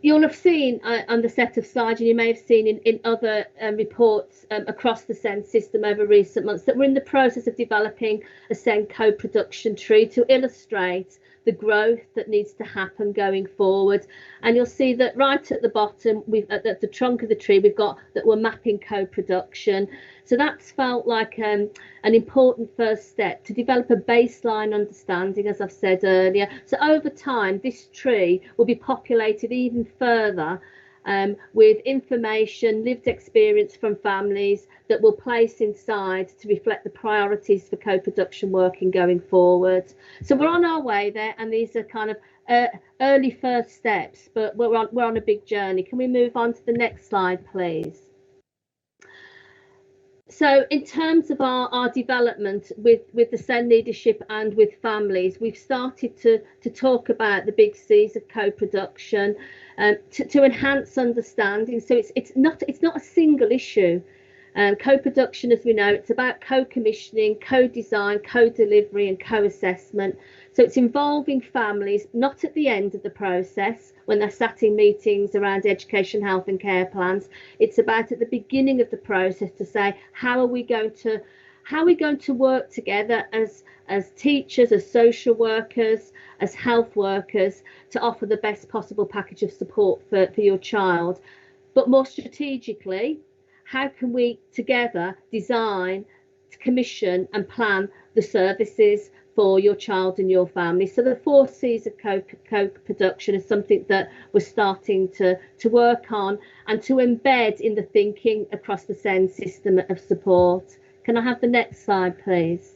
You'll have seen on the set of slides, and you may have seen in other reports across the SEND system over recent months, that we're in the process of developing a SEND co-production tree to illustrate the growth that needs to happen going forward. And you'll see that right at the bottom, at the trunk of the tree, we've got that we're mapping co-production. So that's felt like an important first step to develop a baseline understanding, as I've said earlier. So over time, this tree will be populated even further with information, lived experience from families that we'll place inside to reflect the priorities for co-production working going forward. So we're on our way there, and these are kind of early first steps, but we're on a big journey. Can we move on to the next slide, please? So in terms of our development with the SEND leadership and with families, we've started to talk about the big C's of co-production to enhance understanding. So it's not a single issue. Co-production, as we know, it's about co-commissioning, co-design, co-delivery and co-assessment. So it's involving families not at the end of the process when they're sat in meetings around education, health and care plans. It's about at the beginning of the process to say, how are we going to work together as teachers, as social workers, as health workers to offer the best possible package of support for your child. But more strategically, how can we together design, commission and plan the services for your child and your family? So the 4 C's of co-production is something that we're starting to work on and to embed in the thinking across the SEND system of support. Can I have the next slide, please?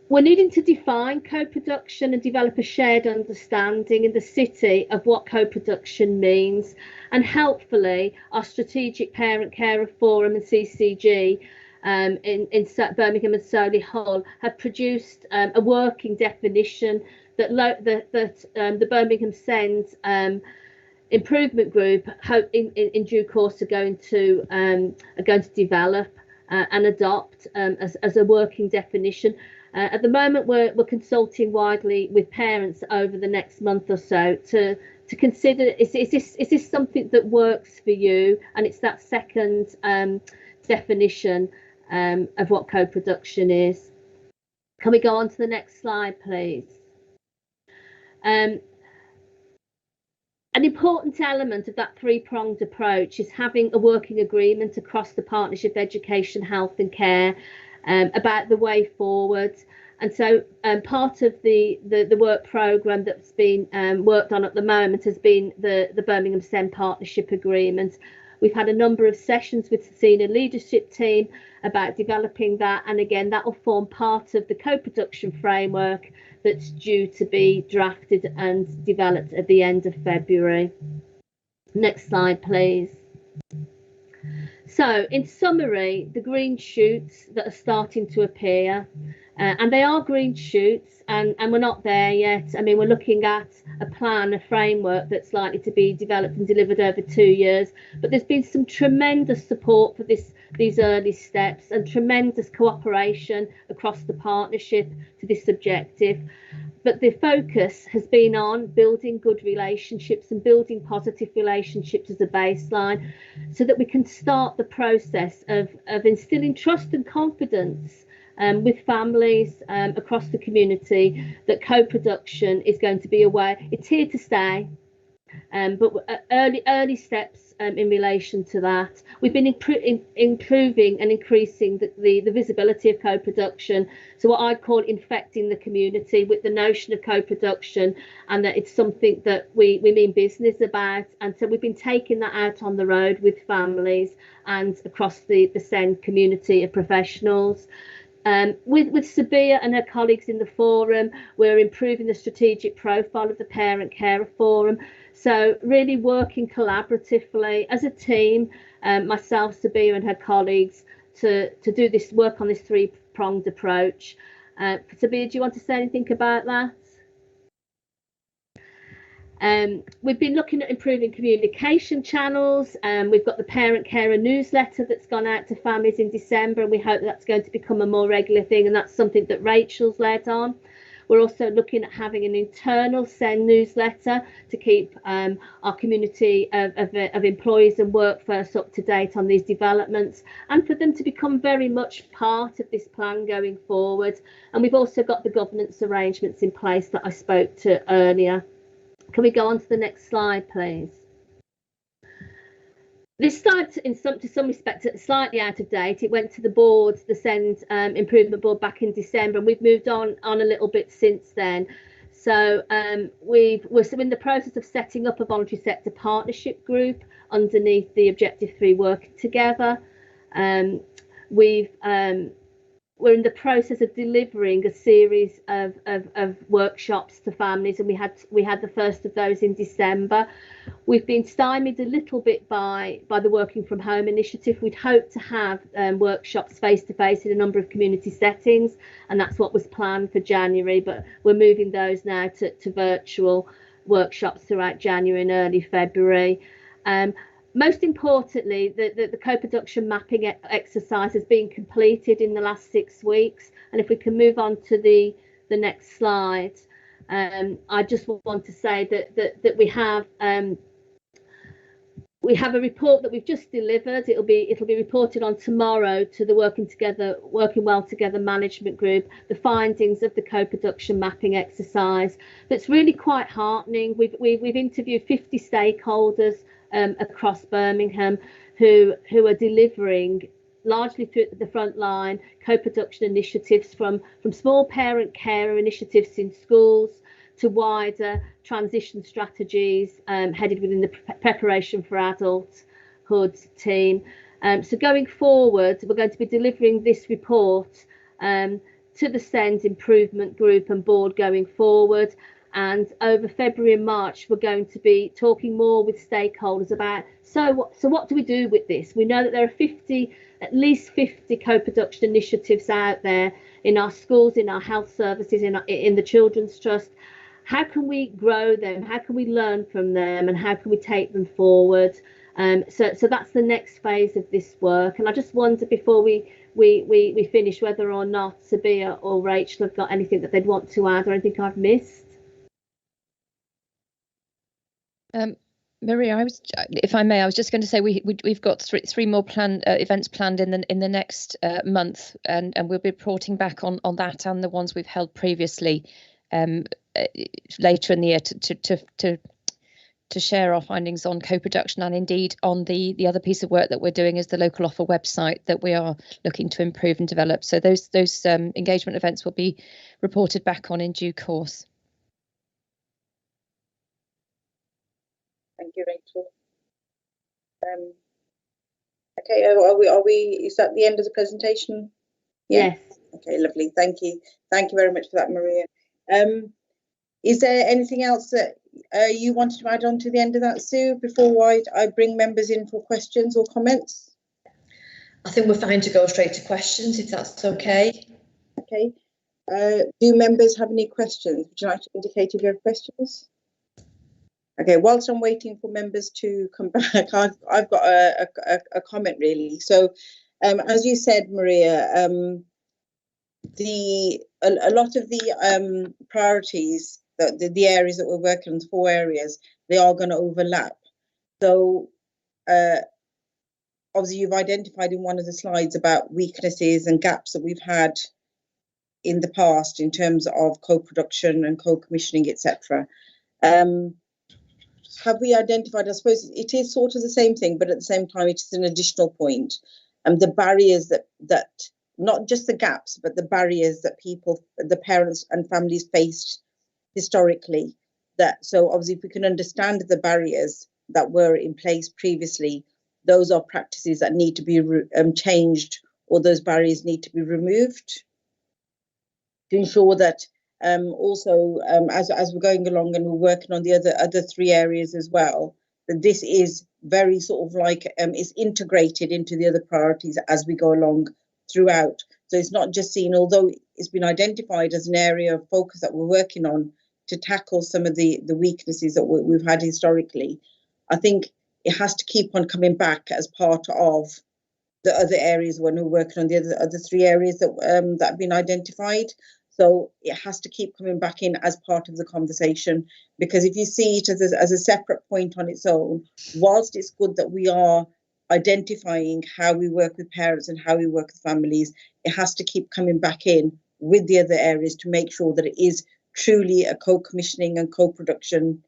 We're needing to define co-production and develop a shared understanding in the city of what co-production means. And helpfully, our strategic parent carer forum and CCG in Birmingham and Solihull have produced a working definition that the Birmingham SEND improvement group hope in due course are going to develop and adopt as a working definition. At the moment, we're consulting widely with parents over the next month or so to consider, is this something that works for you? And it's that second definition of what co-production is. Can we go on to the next slide, please? An important element of that three-pronged approach is having a working agreement across the partnership, education, health and care about the way forward. And so part of the work programme that's been worked on at the moment has been the Birmingham SEND Partnership Agreement. We've had a number of sessions with the senior leadership team about developing that, and again that will form part of the co-production framework that's due to be drafted and developed at the end of February. Next slide, please. So in summary, the green shoots that are starting to appear, and they are green shoots, and we're not there yet. I mean, we're looking at a plan, a framework that's likely to be developed and delivered over 2 years, but there's been some tremendous support for these early steps and tremendous cooperation across the partnership to this objective. But the focus has been on building good relationships and building positive relationships as a baseline, so that we can start the process of instilling trust and confidence with families across the community that co-production is going to be a way, it's here to stay. But early steps in relation to that. We've been improving and increasing the visibility of co-production. So what I'd call infecting the community with the notion of co-production, and that it's something that we mean business about. And so we've been taking that out on the road with families and across the SEND community of professionals. With Sabia and her colleagues in the forum, we're improving the strategic profile of the Parent Carer Forum. So really working collaboratively as a team, myself, Sabia and her colleagues, to do this work on this three-pronged approach. Sabia, do you want to say anything about that? We've been looking at improving communication channels. We've got the Parent Carer newsletter that's gone out to families in December, and we hope that's going to become a more regular thing, and that's something that Rachel's led on. We're also looking at having an internal SEND newsletter to keep our community of employees and workforce up to date on these developments, and for them to become very much part of this plan going forward. And we've also got the governance arrangements in place that I spoke to earlier. Can we go on to the next slide, please? This slide, to some respect, slightly out of date. It went to the board, the SEND Improvement Board, back in December, and we've moved on a little bit since then. So we're in the process of setting up a voluntary sector partnership group underneath the Objective 3 Working Together. We're in the process of delivering a series of workshops to families, and we had the first of those in December. We've been stymied a little bit by the Working From Home initiative. We'd hoped to have workshops face-to-face in a number of community settings, and that's what was planned for January, but we're moving those now to virtual workshops throughout January and early February. Most importantly, the co-production mapping exercise has been completed in the last 6 weeks. And if we can move on to the next slide, I just want to say that we have a report that we've just delivered. It'll be reported on tomorrow to the Working Well Together Management Group, the findings of the co-production mapping exercise. That's really quite heartening. We've interviewed 50 stakeholders across Birmingham who are delivering, largely through the front line, co-production initiatives from small parent carer initiatives in schools to wider transition strategies headed within the Preparation for Adulthood team. So going forward, we're going to be delivering this report to the SEND Improvement Group and Board going forward. And over February and March, we're going to be talking more with stakeholders about, so what do we do with this? We know that there are at least 50 co-production initiatives out there in our schools, in our health services, in the Children's Trust. How can we grow them? How can we learn from them? And how can we take them forward? So that's the next phase of this work. And I just wonder, before we finish, whether or not Sabia or Rachel have got anything that they'd want to add, or anything I've missed. Maria, if I may, I was just going to say we've got three more events planned in the next month, and we'll be reporting back on that and the ones we've held previously later in the year to share our findings on co-production, and indeed on the other piece of work that we're doing is the local offer website that we are looking to improve and develop. So those engagement events will be reported back on in due course. Thank you, Rachel. Okay, are we? Is that the end of the presentation? Yeah. Yes. Okay, lovely. Thank you. Thank you very much for that, Maria. Is there anything else that you wanted to add on to the end of that, Sue, before I bring members in for questions or comments? I think we're fine to go straight to questions, if that's okay. Okay. Do members have any questions? Would you like to indicate if you have questions? Okay, whilst I'm waiting for members to come back, I've got a comment really. So, as you said, Maria, a lot of the priorities, the areas that we're working on, the 4 areas, they are going to overlap. So, obviously, you've identified in one of the slides about weaknesses and gaps that we've had in the past in terms of co-production and co-commissioning, etc. Have we identified, I suppose it is sort of the same thing, but at the same time, it is an additional point. The barriers that not just the gaps, but the barriers that the parents and families faced historically. So obviously, if we can understand the barriers that were in place previously, those are practices that need to be changed, or those barriers need to be removed to ensure that also, as we're going along and we're working on the other 3 areas as well, that this is very sort of like it's integrated into the other priorities as we go along throughout. So it's not just seen, although it's been identified as an area of focus that we're working on to tackle some of the weaknesses that we've had historically. I think it has to keep on coming back as part of the other areas when we're working on the other 3 areas that have been identified. So it has to keep coming back in as part of the conversation, because if you see it as a separate point on its own, whilst it's good that we are identifying how we work with parents and how we work with families, it has to keep coming back in with the other areas to make sure that it is truly a co-commissioning and co-production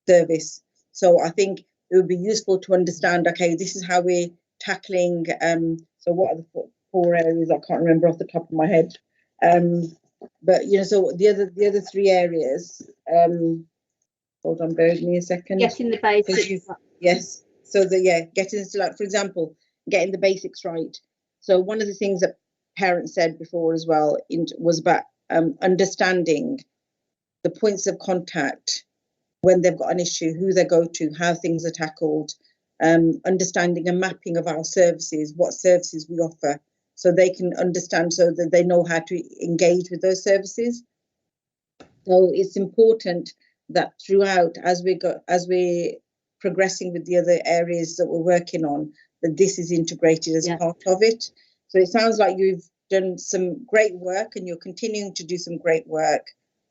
service. So I think it would be useful to understand, okay, this is how we're tackling, so what are the 4 areas? I can't remember off the top of my head. But you know, so the other 3 areas. Hold on, bear with me a second. Getting the basics. Yes. So getting into, like, for example, getting the basics right. So one of the things that parents said before as well was about understanding the points of contact when they've got an issue, who they go to, how things are tackled, understanding a mapping of our services, what services we offer, so they can understand, so that they know how to engage with those services. So it's important that throughout, as we're progressing with the other areas that we're working on, that this is integrated as part of it. So it sounds like you've done some great work and you're continuing to do some great work.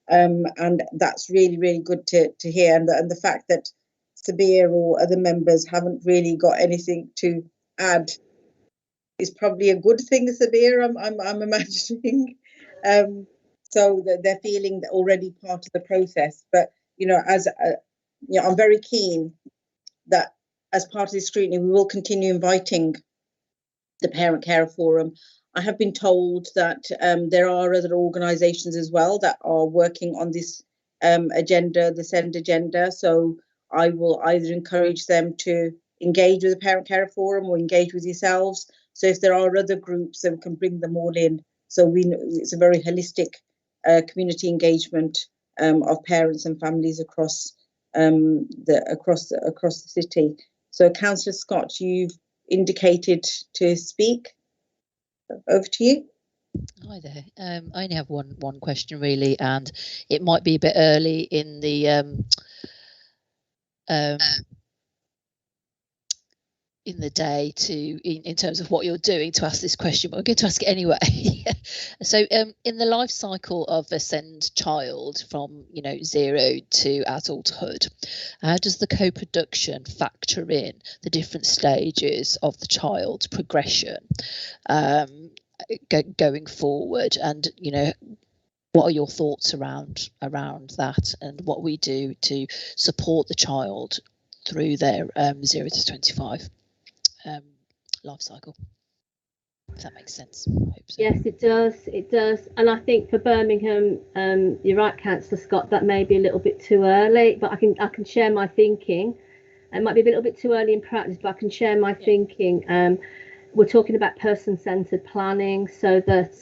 And that's really, really good to hear. And the fact that Sabir or other members haven't really got anything to add is probably a good thing, Sabir, I'm imagining. So that they're feeling that already part of the process. But, you know, I'm very keen that as part of this scrutiny, we will continue inviting the Parent Carer Forum. I have been told that there are other organisations as well that are working on this agenda, the SEND agenda. So I will either encourage them to engage with the Parent Carer Forum or engage with yourselves. So if there are other groups, then we can bring them all in. So we know it's a very holistic community engagement of parents and families across the city. So, Councillor Scott, you've indicated to speak. Over to you. Hi there. I only have one question really, and it might be a bit early in the in the day in terms of what you're doing to ask this question, but I'm going to ask it anyway. So in the life cycle of a SEND child from 0 to adulthood, how does the co-production factor in the different stages of the child's progression going forward? And what are your thoughts around that, and what we do to support the child through their 0 to 25 life cycle, if that makes sense? I hope so. Yes, it does. And I think for Birmingham, you're right, Councillor Scott, that may be a little bit too early, but I can share my thinking. It might be a little bit too early in practice, but I can share my thinking. We're talking about person-centred planning, so that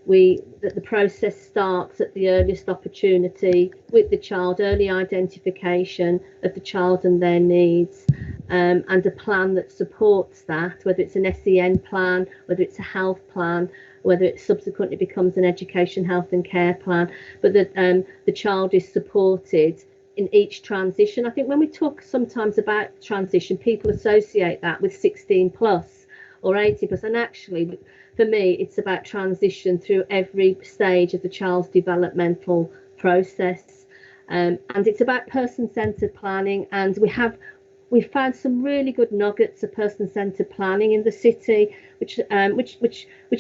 the process starts at the earliest opportunity with the child, early identification of the child and their needs, and a plan that supports that, whether it's an SEN plan, whether it's a health plan, whether it subsequently becomes an education, health and care plan, but that the child is supported in each transition. I think when we talk sometimes about transition, people associate that with 16 plus or 80 plus, and actually for me it's about transition through every stage of the child's developmental process, and it's about person-centred planning. And we've found some really good nuggets of person-centred planning in the city, which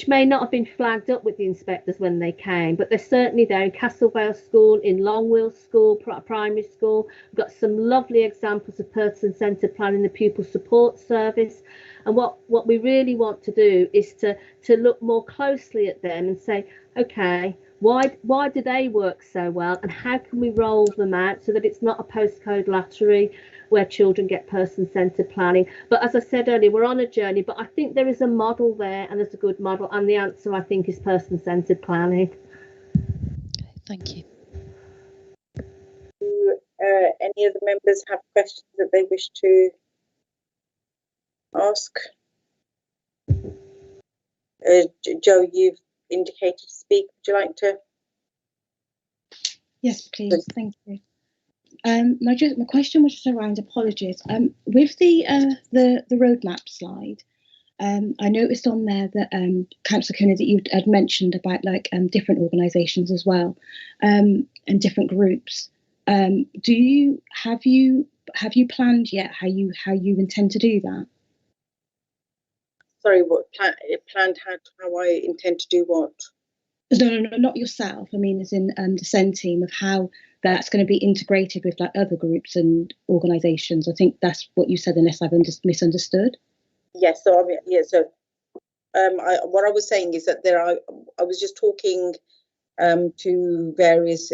may not have been flagged up with the inspectors when they came, but they're certainly there in Castlevale School, in Longwell School, primary school. We've got some lovely examples of person-centred planning in the pupil support service. And what we really want to do is to look more closely at them and say, okay, why do they work so well, and how can we roll them out so that it's not a postcode lottery where children get person-centred planning. But as I said earlier, we're on a journey, but I think there is a model there, and there's a good model, and the answer, I think, is person-centred planning. Thank you. Do any of the members have questions that they wish to ask? Joe, you've indicated to speak. Would you like to? Yes, please. Thank you. My question was just around, apologies. With the roadmap slide, I noticed on there that Councillor Cooner, that you had mentioned about different organisations as well, and different groups. Have you planned yet how you intend to do that? Sorry, what planned how I intend to do what? No, not yourself. I mean, as in the SEND team, of how that's going to be integrated with other groups and organisations. I think that's what you said, unless I've misunderstood. Yes. So what I was saying is that I was just talking to various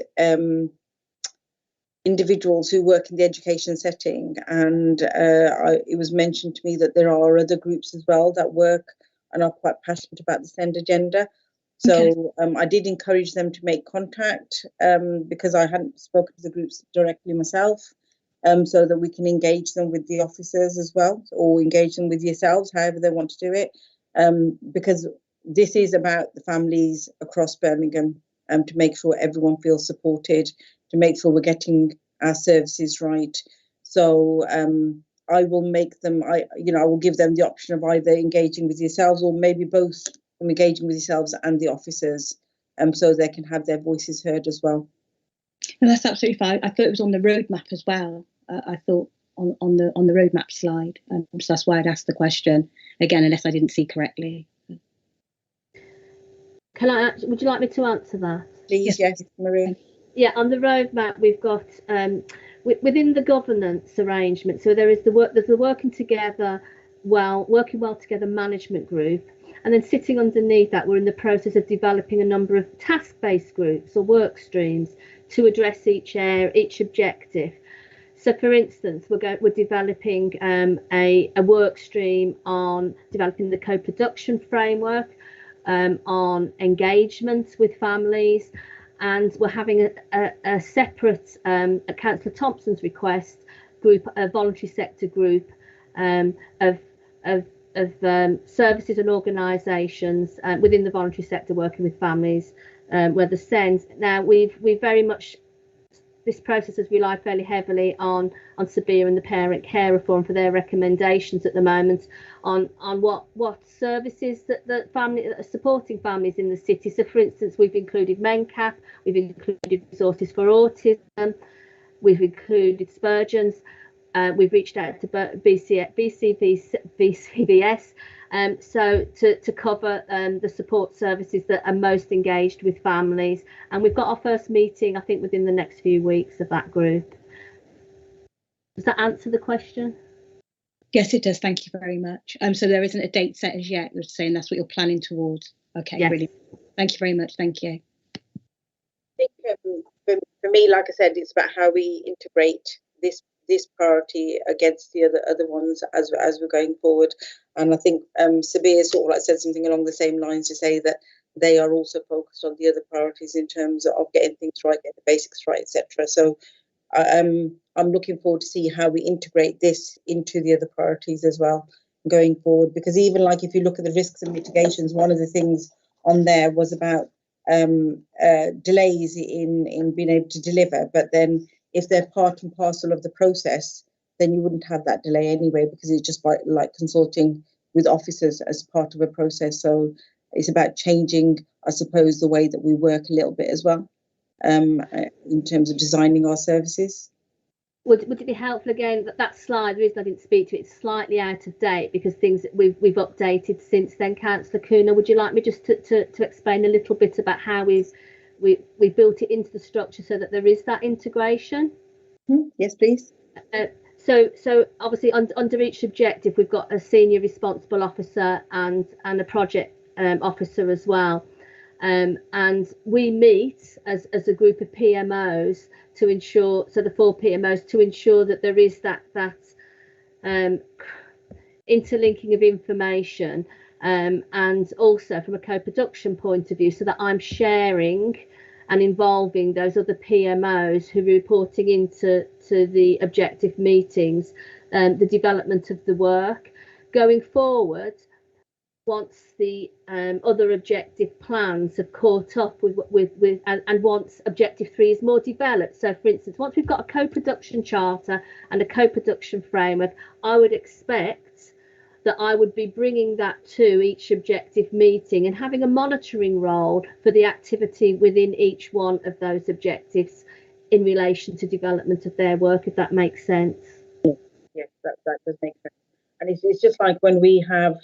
individuals who work in the education setting, and it was mentioned to me that there are other groups as well that work and are quite passionate about the SEND agenda. So okay. I did encourage them to make contact because I hadn't spoken to the groups directly myself, so that we can engage them with the officers as well, or engage them with yourselves, however they want to do it, because this is about the families across Birmingham, to make sure everyone feels supported, to make sure we're getting our services right. So I will make them, I will give them the option of either engaging with yourselves or maybe both, engaging with yourselves and the officers, so they can have their voices heard as well. And that's absolutely fine. I thought it was on the roadmap as well. I thought on the roadmap slide, so that's why I'd asked the question again, unless I didn't see correctly. Would you like me to answer that? Please, yes, Maria. Yeah, on the roadmap we've got within the governance arrangement. So there's the working well together management group, and then sitting underneath that, we're in the process of developing a number of task-based groups or work streams to address each objective. So, for instance, we're developing a work stream on developing the co-production framework, on engagement with families, and we're having a separate, at Councillor Thompson's request, group, a voluntary sector group of services and organisations within the voluntary sector working with families, where the SEND. Now we've very much this process has relied fairly heavily on Sabir and the Parent Carer Forum for their recommendations at the moment on what services that family are supporting families in the city. So, for instance, we've included MENCAP, we've included resources for autism, we've included Spurgeon's, we've reached out to BCVS. So to cover the support services that are most engaged with families, and we've got our first meeting, I think, within the next few weeks of that group. Does that answer the question? Yes, it does. Thank you very much. So there isn't a date set as yet. You're saying that's what you're planning towards. Okay, yes. Brilliant. Thank you very much. Thank you. I think for me, like I said, it's about how we integrate this priority against the other ones as we're going forward. And I think Sabir sort of like said something along the same lines to say that they are also focused on the other priorities in terms of getting things right, getting the basics right, etc. So I'm looking forward to see how we integrate this into the other priorities as well going forward, because even like if you look at the risks and mitigations, one of the things on there was about delays in being able to deliver, but then if they're part and parcel of the process, then you wouldn't have that delay anyway, because it's just by like consulting with officers as part of a process. So it's about changing, I suppose, the way that we work a little bit as well, in terms of designing our services. Would it be helpful again that slide? The reason I didn't speak to it, it's slightly out of date because things that we've updated since then. Councillor Kuna, would you like me just to explain a little bit about how we built it into the structure so that there is that integration? Yes, please. So obviously under each objective we've got a senior responsible officer and a project officer as well, and we meet as a group of PMOs to ensure, so the 4 PMOs, to ensure that there is that interlinking of information, and also from a co-production point of view, so that I'm sharing and involving those other PMOs who are reporting into the objective meetings, the development of the work. Going forward, once the other objective plans have caught up with and once objective 3 is more developed. So for instance, once we've got a co-production charter and a co-production framework, I would expect that I would be bringing that to each objective meeting and having a monitoring role for the activity within each one of those objectives in relation to development of their work, if that makes sense. Yes, that does make sense. And it's just like when we have,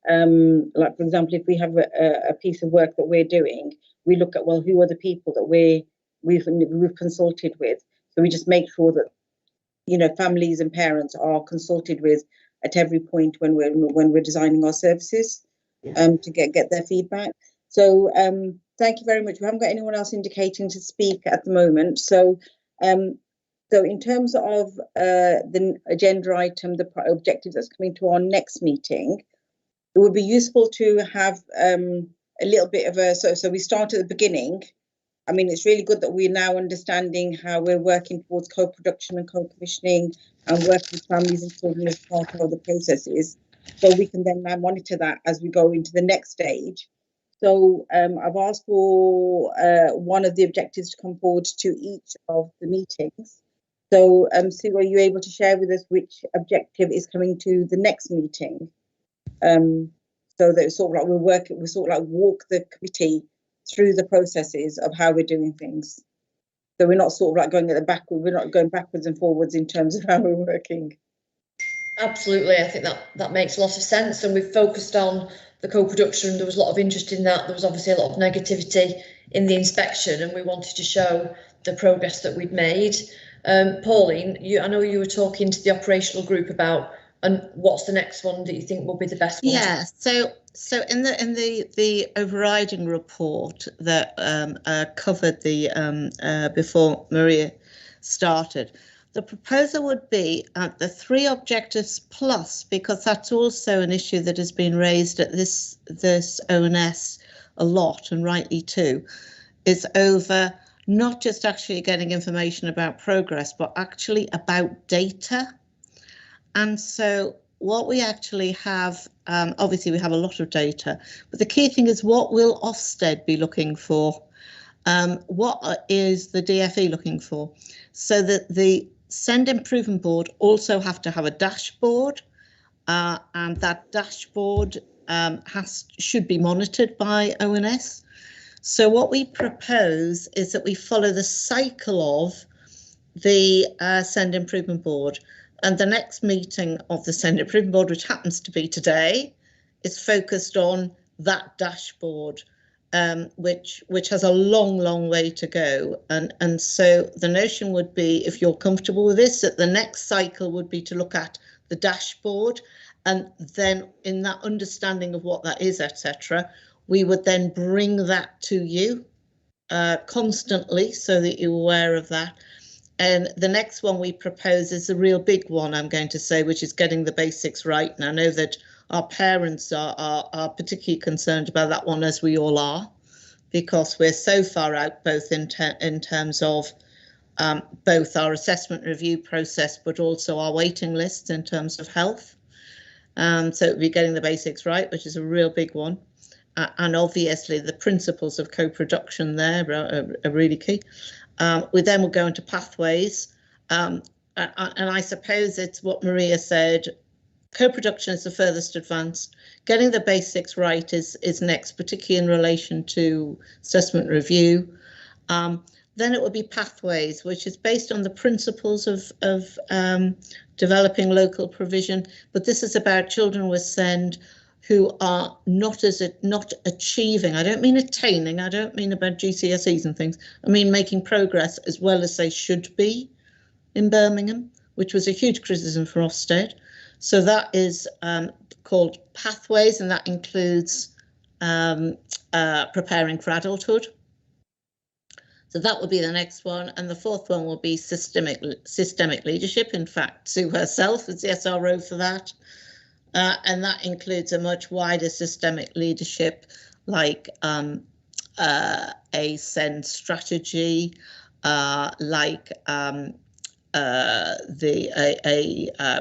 like for example, if we have a piece of work that we're doing, we look at, well, who are the people that we've consulted with. So we just make sure that, you know, families and parents are consulted with at every point when we're designing our services, to get their feedback. So thank you very much. We haven't got anyone else indicating to speak at the moment. So so in terms of the agenda item, the objective that's coming to our next meeting, it would be useful to have a little bit of a, so we start at the beginning. I mean, it's really good that we're now understanding how we're working towards co-production and co-commissioning and working with families and children as part of the processes. So we can then now monitor that as we go into the next stage. So I've asked for one of the objectives to come forward to each of the meetings. So Sue, are you able to share with us which objective is coming to the next meeting? So that it's sort of like we sort of like walk the committee through the processes of how we're doing things. So we're not sort of like going at the back, we're not going backwards and forwards in terms of how we're working. Absolutely, I think that makes a lot of sense, and we've focused on the co-production. There was a lot of interest in that. There was obviously a lot of negativity in the inspection, and we wanted to show the progress that we'd made. Pauline, I know you were talking to the operational group about, and what's the next one that you think will be the best one? Yeah, so in the overriding report that covered the before Maria started, the proposal would be the 3 objectives plus, because that's also an issue that has been raised at this ONS a lot, and rightly too, is over not just actually getting information about progress, but actually about data. And so what we actually have, obviously we have a lot of data, but the key thing is, what will Ofsted be looking for What is the DFE looking for? So that the Send Improvement Board also have to have a dashboard, and that dashboard should be monitored by ONS. So what we propose is that we follow the cycle of the Send Improvement Board, and the next meeting of the Send Improvement Board, which happens to be today, is focused on that dashboard, which has a long way to go. And so the notion would be, if you're comfortable with this, that the next cycle would be to look at the dashboard, and then in that understanding of what that is, etc., we would then bring that to you constantly so that you're aware of that. And the next one we propose is the real big one, I'm going to say, which is getting the basics right. And I know that our parents are particularly concerned about that one, as we all are, because we're so far out, both in terms of both our assessment review process, but also our waiting lists in terms of health. So it would be getting the basics right, which is a real big one. And obviously the principles of co-production there are really key. We then will go into pathways. And I suppose it's what Maria said, co-production is the furthest advanced. Getting the basics right is next, particularly in relation to assessment review. Then it would be pathways, which is based on the principles of developing local provision. But this is about children with SEND who are not achieving. I don't mean attaining. I don't mean about GCSEs and things. I mean making progress as well as they should be in Birmingham, which was a huge criticism for Ofsted. So that is called pathways, and that includes preparing for adulthood. So that will be the next one. And the fourth one will be systemic leadership. In fact, Sue herself is the SRO for that. And that includes a much wider systemic leadership, like a SEND strategy, like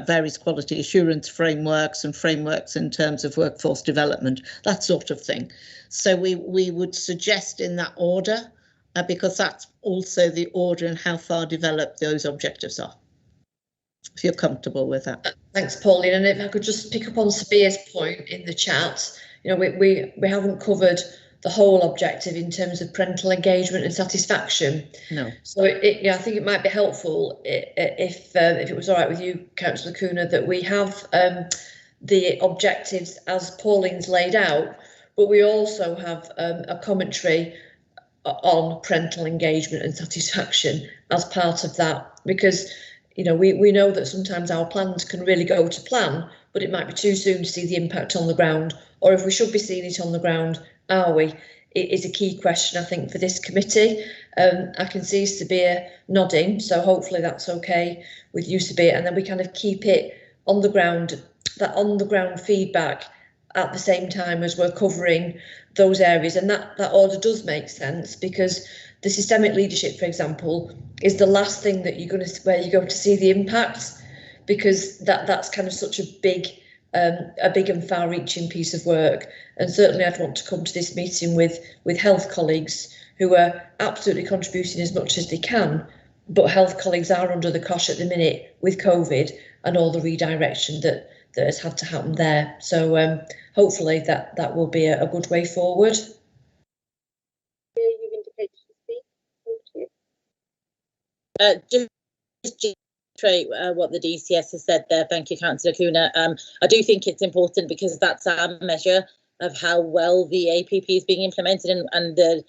various quality assurance frameworks and frameworks in terms of workforce development, that sort of thing. So we would suggest in that order, because that's also the order and how far developed those objectives are, if you're comfortable with that. Thanks, Pauline. And if I could just pick up on Sabia's point in the chat, you know, we haven't covered the whole objective in terms of parental engagement and satisfaction. No. So I think it might be helpful if it was all right with you, Councillor Cooner, that we have the objectives as Pauline's laid out, but we also have a commentary on parental engagement and satisfaction as part of that, because you know, we know that sometimes our plans can really go to plan, but it might be too soon to see the impact on the ground, or if we should be seeing it on the ground, are we? It is a key question, I think, for this committee. I can see Sabia nodding, so hopefully that's okay with you, Sabia, and then we kind of keep it on the ground, that on the ground feedback at the same time as we're covering those areas. And that order does make sense, because the systemic leadership, for example, is the last thing that where you're going to see the impact, because that's kind of such a big and far-reaching piece of work. And certainly I'd want to come to this meeting with health colleagues who are absolutely contributing as much as they can, but health colleagues are under the cosh at the minute with COVID and all the redirection that has had to happen there. So hopefully that will be a good way forward. You've indicated to speak. Just what the DCS has said there. Thank you, Councillor Cooner. I do think it's important, because that's our measure of how well the APP is being implemented, and the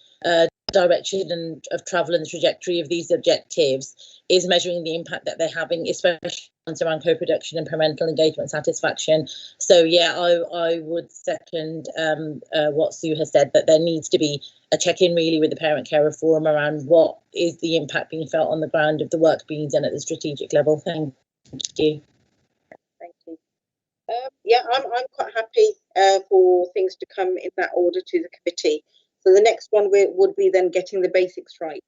direction and of travel and the trajectory of these objectives is measuring the impact that they're having, especially around co-production and parental engagement satisfaction. So yeah, I would second what Sue has said, that there needs to be a check-in really with the Parent Carer Forum around what is the impact being felt on the ground of the work being done at the strategic level. Thank you. Thank you. Yeah, I'm quite happy for things to come in that order to the committee. So the next one would be then getting the basics right.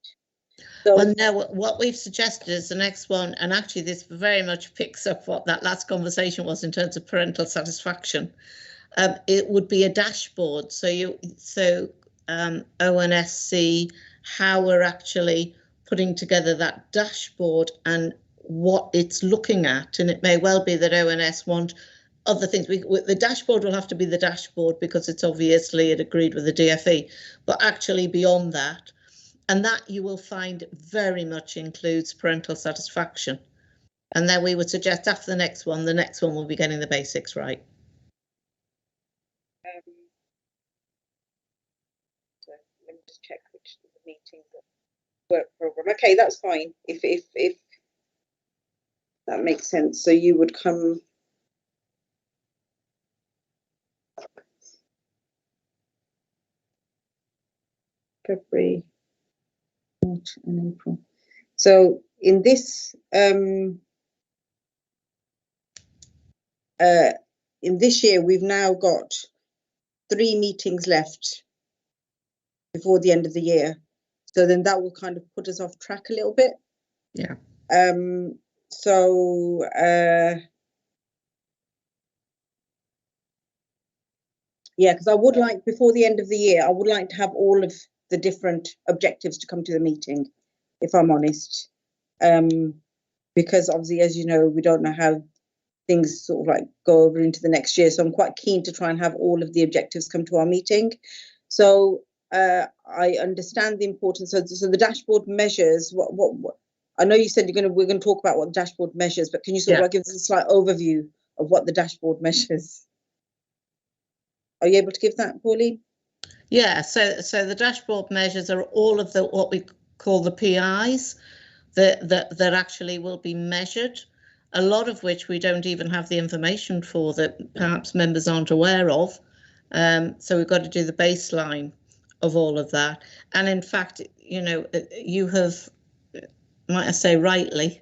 So, well, no, what we've suggested is the next one, and actually this very much picks up what that last conversation was in terms of parental satisfaction. It would be a dashboard. So ONSC how we're actually putting together that dashboard and what it's looking at. And it may well be that ONS want other things. The dashboard will have to be the dashboard because it's obviously it agreed with the DfE, but actually beyond that, and that you will find very much includes parental satisfaction. And then we would suggest after the next one will be getting the basics right. So let me just check which of the meetings work program. Okay, that's fine. If that makes sense. So you would come. February, March, and April. So in this year, we've now got 3 meetings left before the end of the year. So then that will kind of put us off track a little bit. Yeah. So yeah, because I would like, before the end of the year, I would like to have all of the different objectives to come to the meeting, if I'm honest. Because obviously, as you know, we don't know how things sort of like go over into the next year. So I'm quite keen to try and have all of the objectives come to our meeting. So I understand the importance. So the dashboard measures, what I know you said we're going to talk about what the dashboard measures, but can you sort of like give us a slight overview of what the dashboard measures? Are you able to give that, Pauline? Yeah, so the dashboard measures are all of what we call the PIs that actually will be measured, a lot of which we don't even have the information for that perhaps members aren't aware of. So we've got to do the baseline of all of that. And in fact, you know, you have, might I say rightly,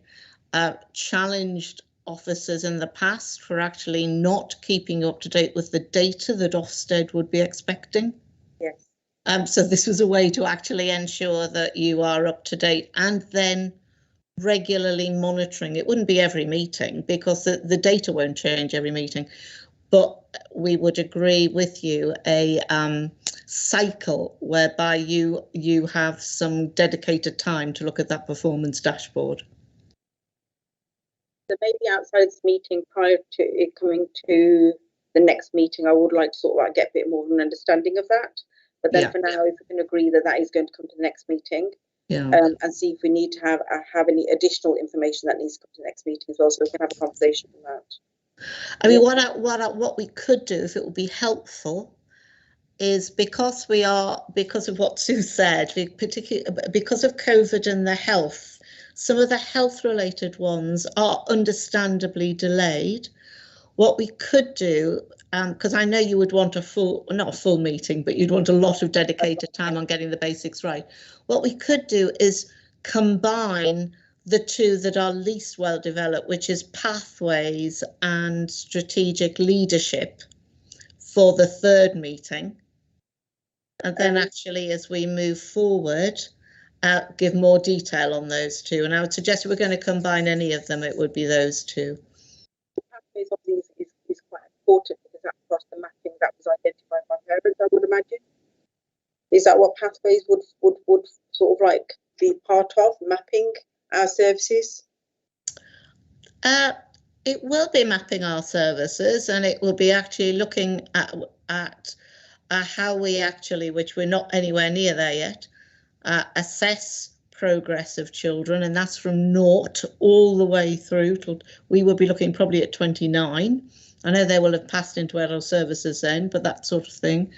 challenged officers in the past for actually not keeping up to date with the data that Ofsted would be expecting. Yes. So this was a way to actually ensure that you are up to date and then regularly monitoring. It wouldn't be every meeting because the data won't change every meeting, but we would agree with you a cycle whereby you have some dedicated time to look at that performance dashboard. So maybe outside this meeting, prior to it coming to the next meeting, I would like to sort of like get a bit more of an understanding of that. But then for now, if we can agree that that is going to come to the next meeting, and see if we need to have any additional information that needs to come to the next meeting as well, so we can have a conversation on that. I mean, what we could do, if it would be helpful, is because of what Sue said, particularly because of COVID and the health. Some of the health-related ones are understandably delayed. What we could do, because I know you would want not a full meeting, but you'd want a lot of dedicated time on getting the basics right. What we could do is combine the two that are least well developed, which is pathways and strategic leadership, for the 3rd meeting. And then actually, as we move forward, give more detail on those two. And I would suggest if we're going to combine any of them, it would be those two. Pathways obviously is quite important because that's across the mapping that was identified by parents, I would imagine. Is that what pathways would sort of like be part of, mapping our services? It will be mapping our services, and it will be actually looking at how we actually, which we're not anywhere near there yet, assess progress of children, and that's from 0 all the way through till we will be looking probably at 29. I know they will have passed into adult services then, but that sort of thing.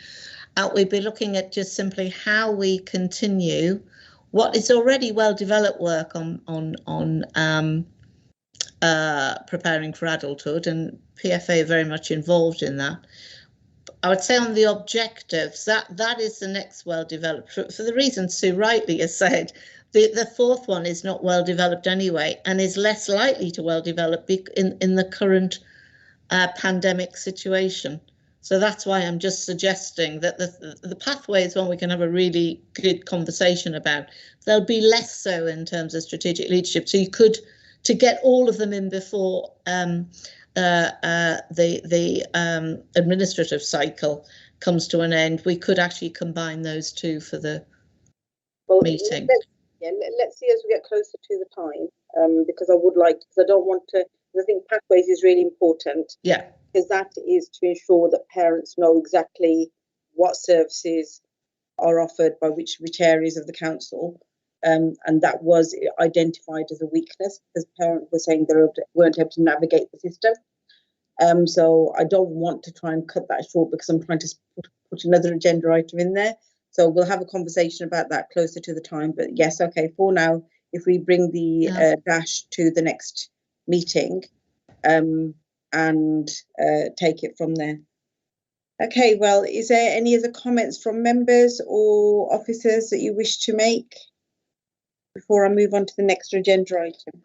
We'd be looking at just simply how we continue what is already well developed work on preparing for adulthood, and PFA are very much involved in that. I would say on the objectives, that is the next well developed, for the reasons Sue rightly has said. The 4th one is not well developed anyway, and is less likely to well develop in the current pandemic situation. So that's why I'm just suggesting that the pathway is one we can have a really good conversation about. There'll be less so in terms of strategic leadership. So you could, to get all of them in before the administrative cycle comes to an end, we could actually combine those two for the meeting. Let's see as we get closer to the time, because I would like, because I don't want to, I think pathways is really important. Yeah. Because that is to ensure that parents know exactly what services are offered by which areas of the council. And that was identified as a weakness because parents were saying they weren't able to navigate the system. So I don't want to try and cut that short because I'm trying to put another agenda item in there. So we'll have a conversation about that closer to the time. But yes, okay, for now, if we bring the dash to the next meeting and take it from there. Okay, well, is there any other comments from members or officers that you wish to make before I move on to the next agenda item?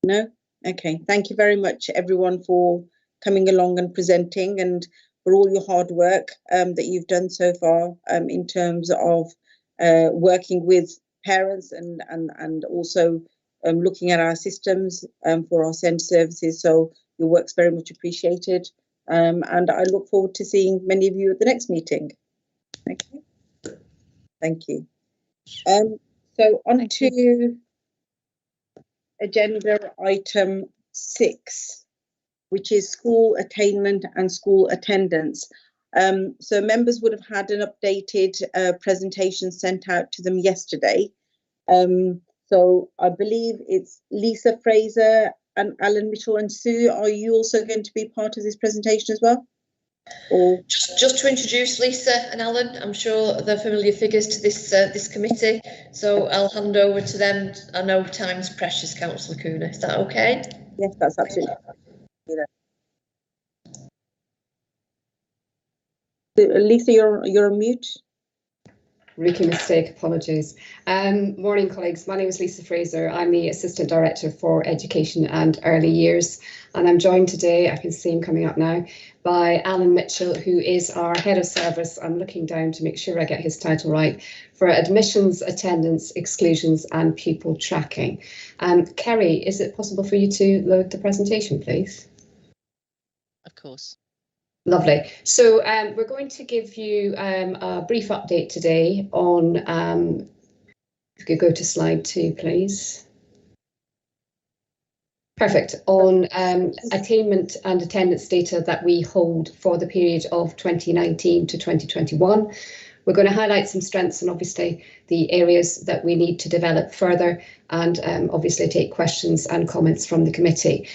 No? Okay, thank you very much, everyone, for coming along and presenting and for all your hard work that you've done so far in terms of working with parents and also looking at our systems for our SEND services. So your work's very much appreciated. And I look forward to seeing many of you at the next meeting. Okay. Thank you. So on to agenda item 6, which is school attainment and school attendance. So members would have had an updated presentation sent out to them yesterday. So I believe it's Lisa Fraser and Alan Mitchell and Sue. Are you also going to be part of this presentation as well? Or just to introduce Lisa and Alan, I'm sure they're familiar figures to this committee, so I'll hand over to them. I know time's precious, Councillor Cooner. Is that okay? Yes, that's absolutely fine. Lisa, you're on mute. Rookie mistake, apologies. Morning, colleagues. My name is Lisa Fraser. I'm the Assistant Director for Education and Early Years, and I'm joined today, I can see him coming up now, by Alan Mitchell, who is our Head of Service. I'm looking down to make sure I get his title right, for Admissions, Attendance, Exclusions and Pupil Tracking. Kerry, is it possible for you to load the presentation, please? Of course. Lovely. So we're going to give you a brief update today on, if you could go to slide 2, please. Perfect. On attainment and attendance data that we hold for the period of 2019 to 2021. We're going to highlight some strengths and obviously the areas that we need to develop further, and obviously take questions and comments from the committee.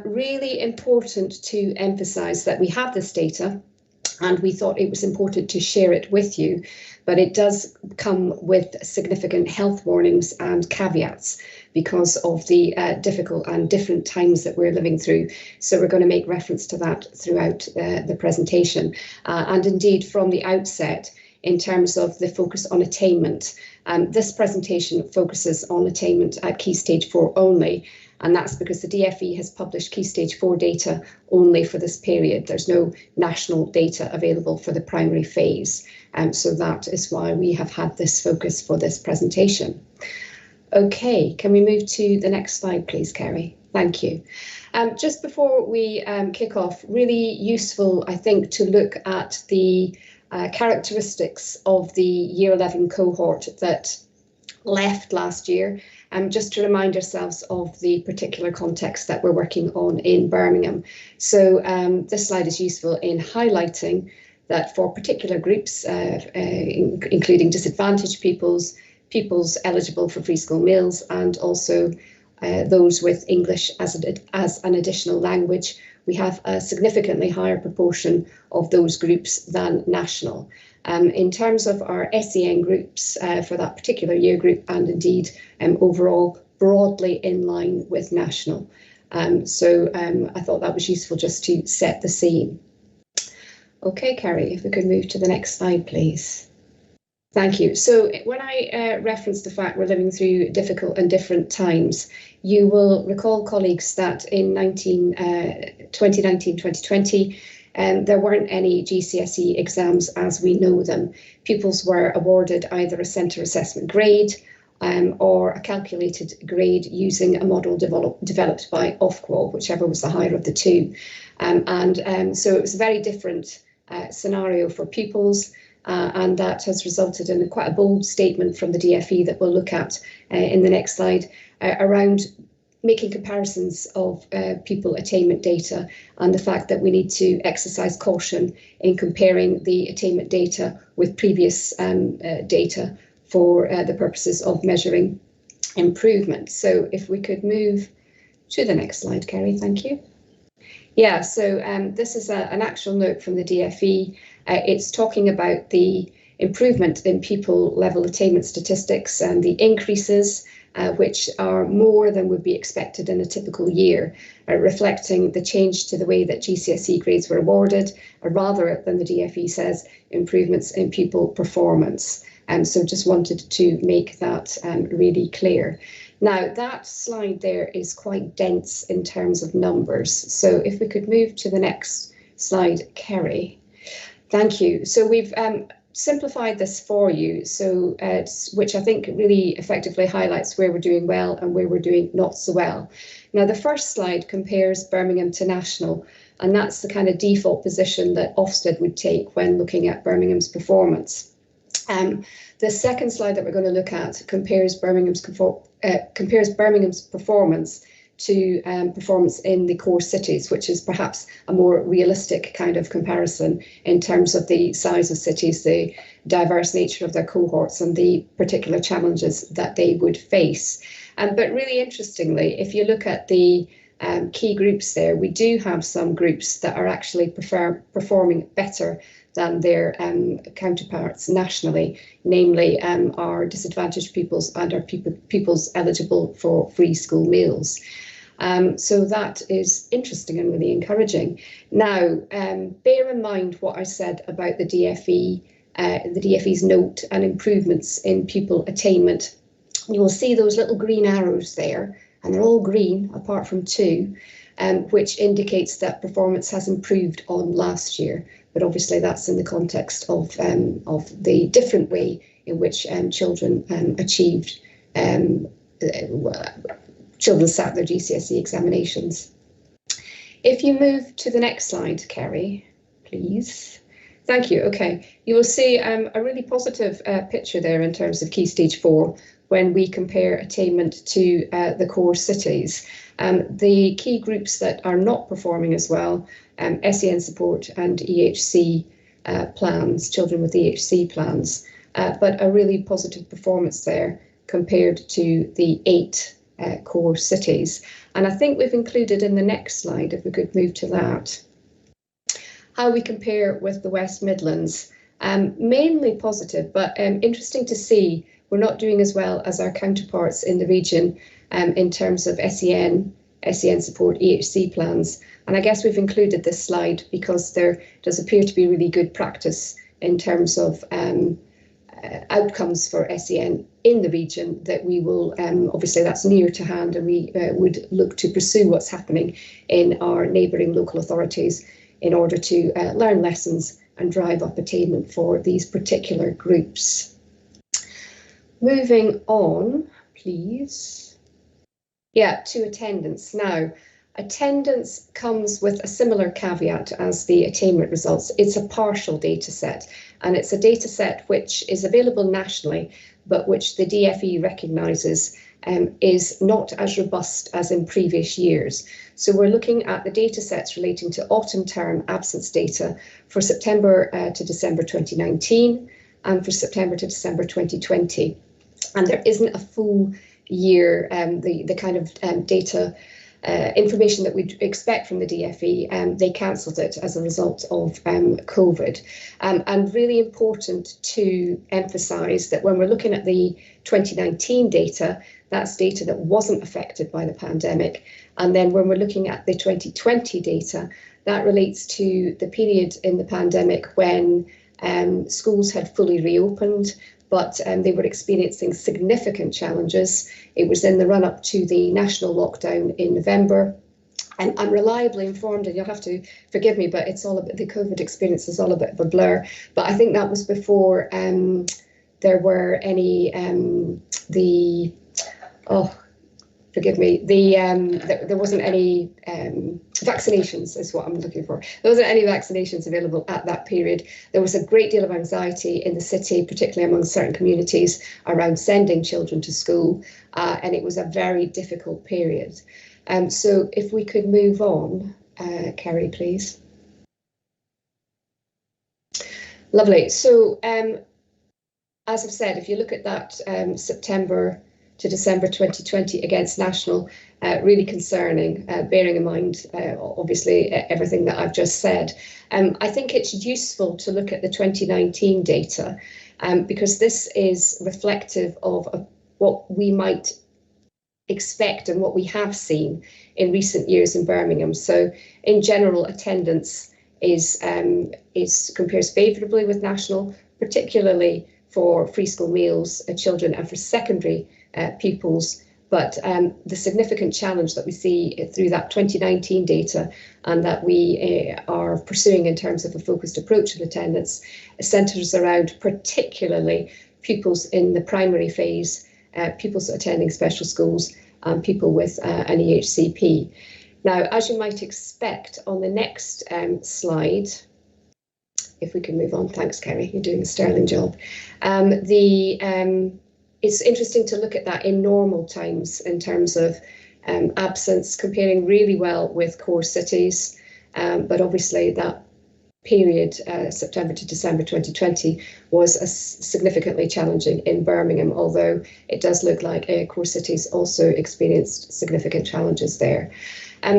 Really important to emphasise that we have this data and we thought it was important to share it with you, but it does come with significant health warnings and caveats because of the difficult and different times that we're living through. So we're going to make reference to that throughout the presentation. And indeed, from the outset, in terms of the focus on attainment, this presentation focuses on attainment at Key Stage 4 only, and that's because the DFE has published Key Stage 4 data only for this period. There's no national data available for the primary phase, so that is why we have had this focus for this presentation. Okay, can we move to the next slide, please, Kerry? Thank you. Just before we kick off, really useful, I think, to look at the characteristics of the Year 11 cohort that left last year, just to remind ourselves of the particular context that we're working on in Birmingham. So this slide is useful in highlighting that for particular groups, including disadvantaged pupils, pupils eligible for free school meals, and also those with English as an additional language, we have a significantly higher proportion of those groups than national. In terms of our SEN groups for that particular year group, and indeed overall broadly in line with national. So I thought that was useful just to set the scene. Okay, Kerry, if we could move to the next slide, please. Thank you. So when I reference the fact we're living through difficult and different times, you will recall, colleagues, that in 2019-2020, there weren't any GCSE exams as we know them. Pupils were awarded either a centre assessment grade or a calculated grade using a model developed by Ofqual, whichever was the higher of the two. So it was a very different scenario for pupils. and that has resulted in quite a bold statement from the DFE that we'll look at in the next slide around making comparisons of pupil attainment data and the fact that we need to exercise caution in comparing the attainment data with previous data for the purposes of measuring improvement. So if we could move to the next slide, Kerry, thank you. Yeah, so this is an actual note from the DFE. It's talking about the improvement in pupil level attainment statistics and the increases which are more than would be expected in a typical year, reflecting the change to the way that GCSE grades were awarded, rather than the DFE says, improvements in pupil performance. So just wanted to make that really clear. Now, that slide there is quite dense in terms of numbers. So if we could move to the next slide, Kerry. Thank you. So we've simplified this for you, so which I think really effectively highlights where we're doing well and where we're doing not so well. Now, the first slide compares Birmingham to national, and that's the kind of default position that Ofsted would take when looking at Birmingham's performance. The second slide that we're going to look at compares Birmingham's performance to performance in the core cities, which is perhaps a more realistic kind of comparison in terms of the size of cities, the diverse nature of their cohorts and the particular challenges that they would face. But really interestingly, if you look at the key groups there, we do have some groups that are actually performing better than their counterparts nationally, namely our disadvantaged pupils and our pupils eligible for free school meals. So that is interesting and really encouraging. Now, bear in mind what I said about the DFE, the DFE's note and improvements in pupil attainment. You will see those little green arrows there, and they're all green apart from two, which indicates that performance has improved on last year. But obviously that's in the context of the different way in which children achieved, children sat their GCSE examinations. If you move to the next slide, Kerry, please. Thank you. Okay, you will see a really positive picture there in terms of Key Stage 4 when we compare attainment to the core cities. The key groups that are not performing as well, SEN support and EHC plans, children with EHC plans, but a really positive performance there compared to the 8 core cities. And I think we've included in the next slide, if we could move to that, how we compare with the West Midlands. Mainly positive, but interesting to see we're not doing as well as our counterparts in the region in terms of SEN support, EHC plans. And I guess we've included this slide because there does appear to be really good practice in terms of outcomes for SEN in the region that we will, obviously that's near to hand, and we would look to pursue what's happening in our neighbouring local authorities in order to learn lessons and drive up attainment for these particular groups. Moving on, please. Yeah, to attendance. Now, attendance comes with a similar caveat as the attainment results. It's a partial data set, and it's a data set which is available nationally, but which the DFE recognises is not as robust as in previous years. So we're looking at the data sets relating to autumn term absence data for September to December 2019 and for September to December 2020. And there isn't a full year, the kind of data information that we'd expect from the DFE, they cancelled it as a result of COVID. And really important to emphasise that when we're looking at the 2019 data, that's data that wasn't affected by the pandemic. And then when we're looking at the 2020 data, that relates to the period in the pandemic when schools had fully reopened, but they were experiencing significant challenges. It was in the run-up to the national lockdown in November. And I'm reliably informed, and you'll have to forgive me, but it's all a bit, the COVID experience is all a bit of a blur. But I think that was before there were any, forgive me, there wasn't any vaccinations is what I'm looking for. There wasn't any vaccinations available at that period. There was a great deal of anxiety in the city, particularly among certain communities, around sending children to school, and it was a very difficult period. So if we could move on, Kerry, please. Lovely. So as I've said, if you look at that September to December 2020 against national, really concerning, bearing in mind, obviously, everything that I've just said. I think it's useful to look at the 2019 data because this is reflective of what we might expect and what we have seen in recent years in Birmingham. So in general, attendance compares favourably with national, particularly for free school meals children and for secondary pupils. But the significant challenge that we see through that 2019 data and that we are pursuing in terms of a focused approach of attendance centres around particularly pupils in the primary phase, pupils attending special schools and people with an EHCP. Now, as you might expect, on the next slide, if we can move on, thanks, Kerry, you're doing a sterling job. It's interesting to look at that in normal times in terms of absence, comparing really well with core cities, but obviously that period, September to December 2020, was significantly challenging in Birmingham, although it does look like core cities also experienced significant challenges there.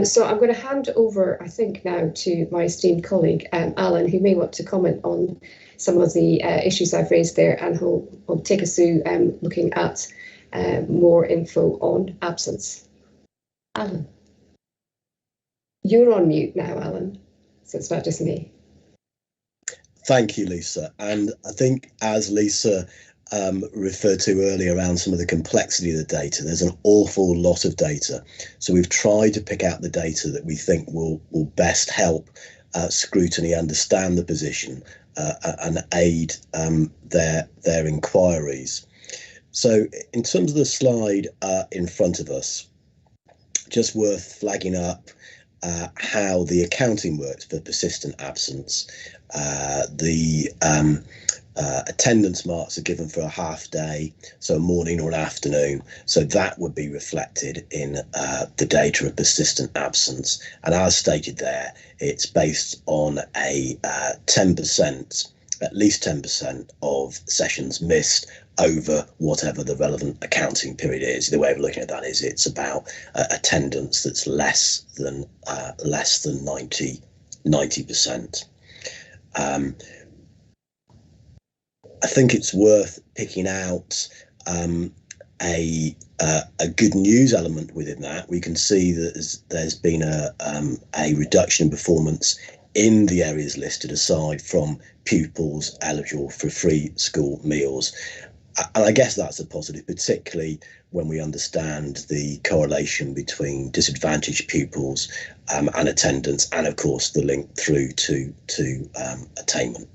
So I'm going to hand over, I think, now to my esteemed colleague, Alan, who may want to comment on some of the issues I've raised there, and who'll take us through looking at more info on absence. Alan. You're on mute now, Alan, so it's not just me. Thank you, Lisa. And I think, as Lisa referred to earlier around some of the complexity of the data, there's an awful lot of data. So we've tried to pick out the data that we think will best help scrutiny understand the position and aid their inquiries. So in terms of the slide in front of us, just worth flagging up how the accounting works for persistent absence. The attendance marks are given for a half day, so a morning or an afternoon. So that would be reflected in the data of persistent absence. And as stated there, it's based on a 10%, at least 10% of sessions missed over whatever the relevant accounting period is. The way of looking at that is it's about attendance that's less than 90%. I think it's worth picking out a good news element within that. We can see that there's been a reduction in performance in the areas listed aside from pupils eligible for free school meals. And I guess that's a positive, particularly when we understand the correlation between disadvantaged pupils and attendance, and of course the link through to attainment.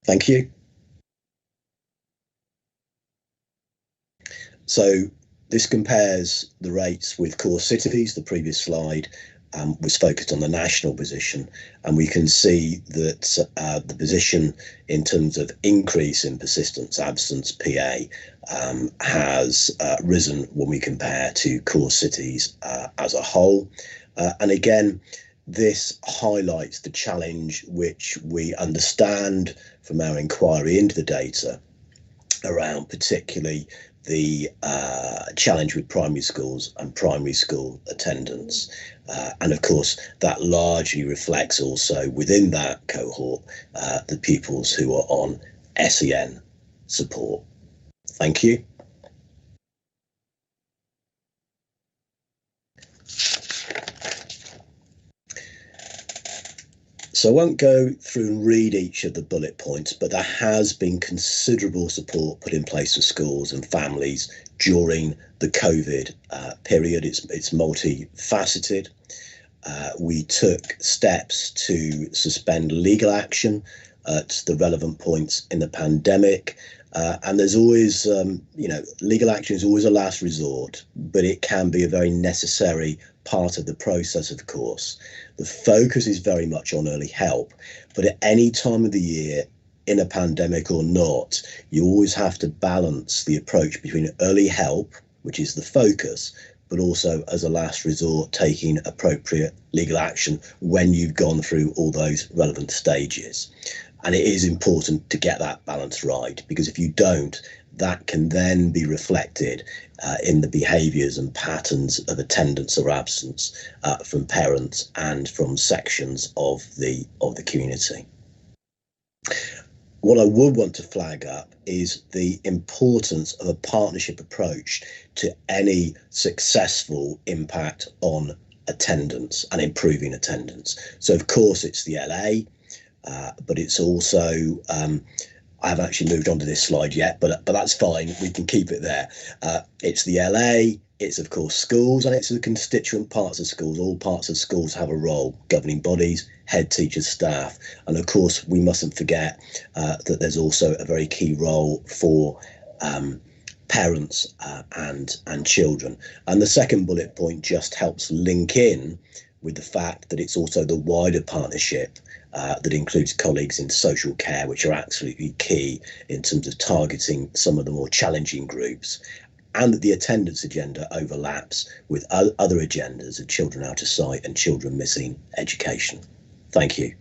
Thank you. So this compares the rates with core cities. The previous slide was focused on the national position, and we can see that the position in terms of increase in persistence absence PA has risen when we compare to core cities as a whole. And again, this highlights the challenge which we understand from our inquiry into the data around particularly the challenge with primary schools and primary school attendance. And of course, that largely reflects also within that cohort the pupils who are on SEN support. Thank you. So I won't go through and read each of the bullet points, but there has been considerable support put in place for schools and families during the COVID period. It's multifaceted. We took steps to suspend legal action at the relevant points in the pandemic. And there's always, legal action is always a last resort, but it can be a very necessary part of the process, of course. The focus is very much on early help, but at any time of the year, in a pandemic or not, you always have to balance the approach between early help, which is the focus, but also as a last resort, taking appropriate legal action when you've gone through all those relevant stages. And it is important to get that balance right, because if you don't, that can then be reflected in the behaviours and patterns of attendance or absence from parents and from sections of the community. What I would want to flag up is the importance of a partnership approach to any successful impact on attendance and improving attendance. So of course it's the LA, but it's also, I haven't actually moved on to this slide yet, but that's fine, we can keep it there. It's the LA, it's of course schools, and it's the constituent parts of schools. All parts of schools have a role: governing bodies, head teachers, staff, and of course we mustn't forget that there's also a very key role for parents and children. And the second bullet point just helps link in with the fact that it's also the wider partnership that includes colleagues in social care, which are absolutely key in terms of targeting some of the more challenging groups, and that the attendance agenda overlaps with other agendas of children out of sight and children missing education. Thank you.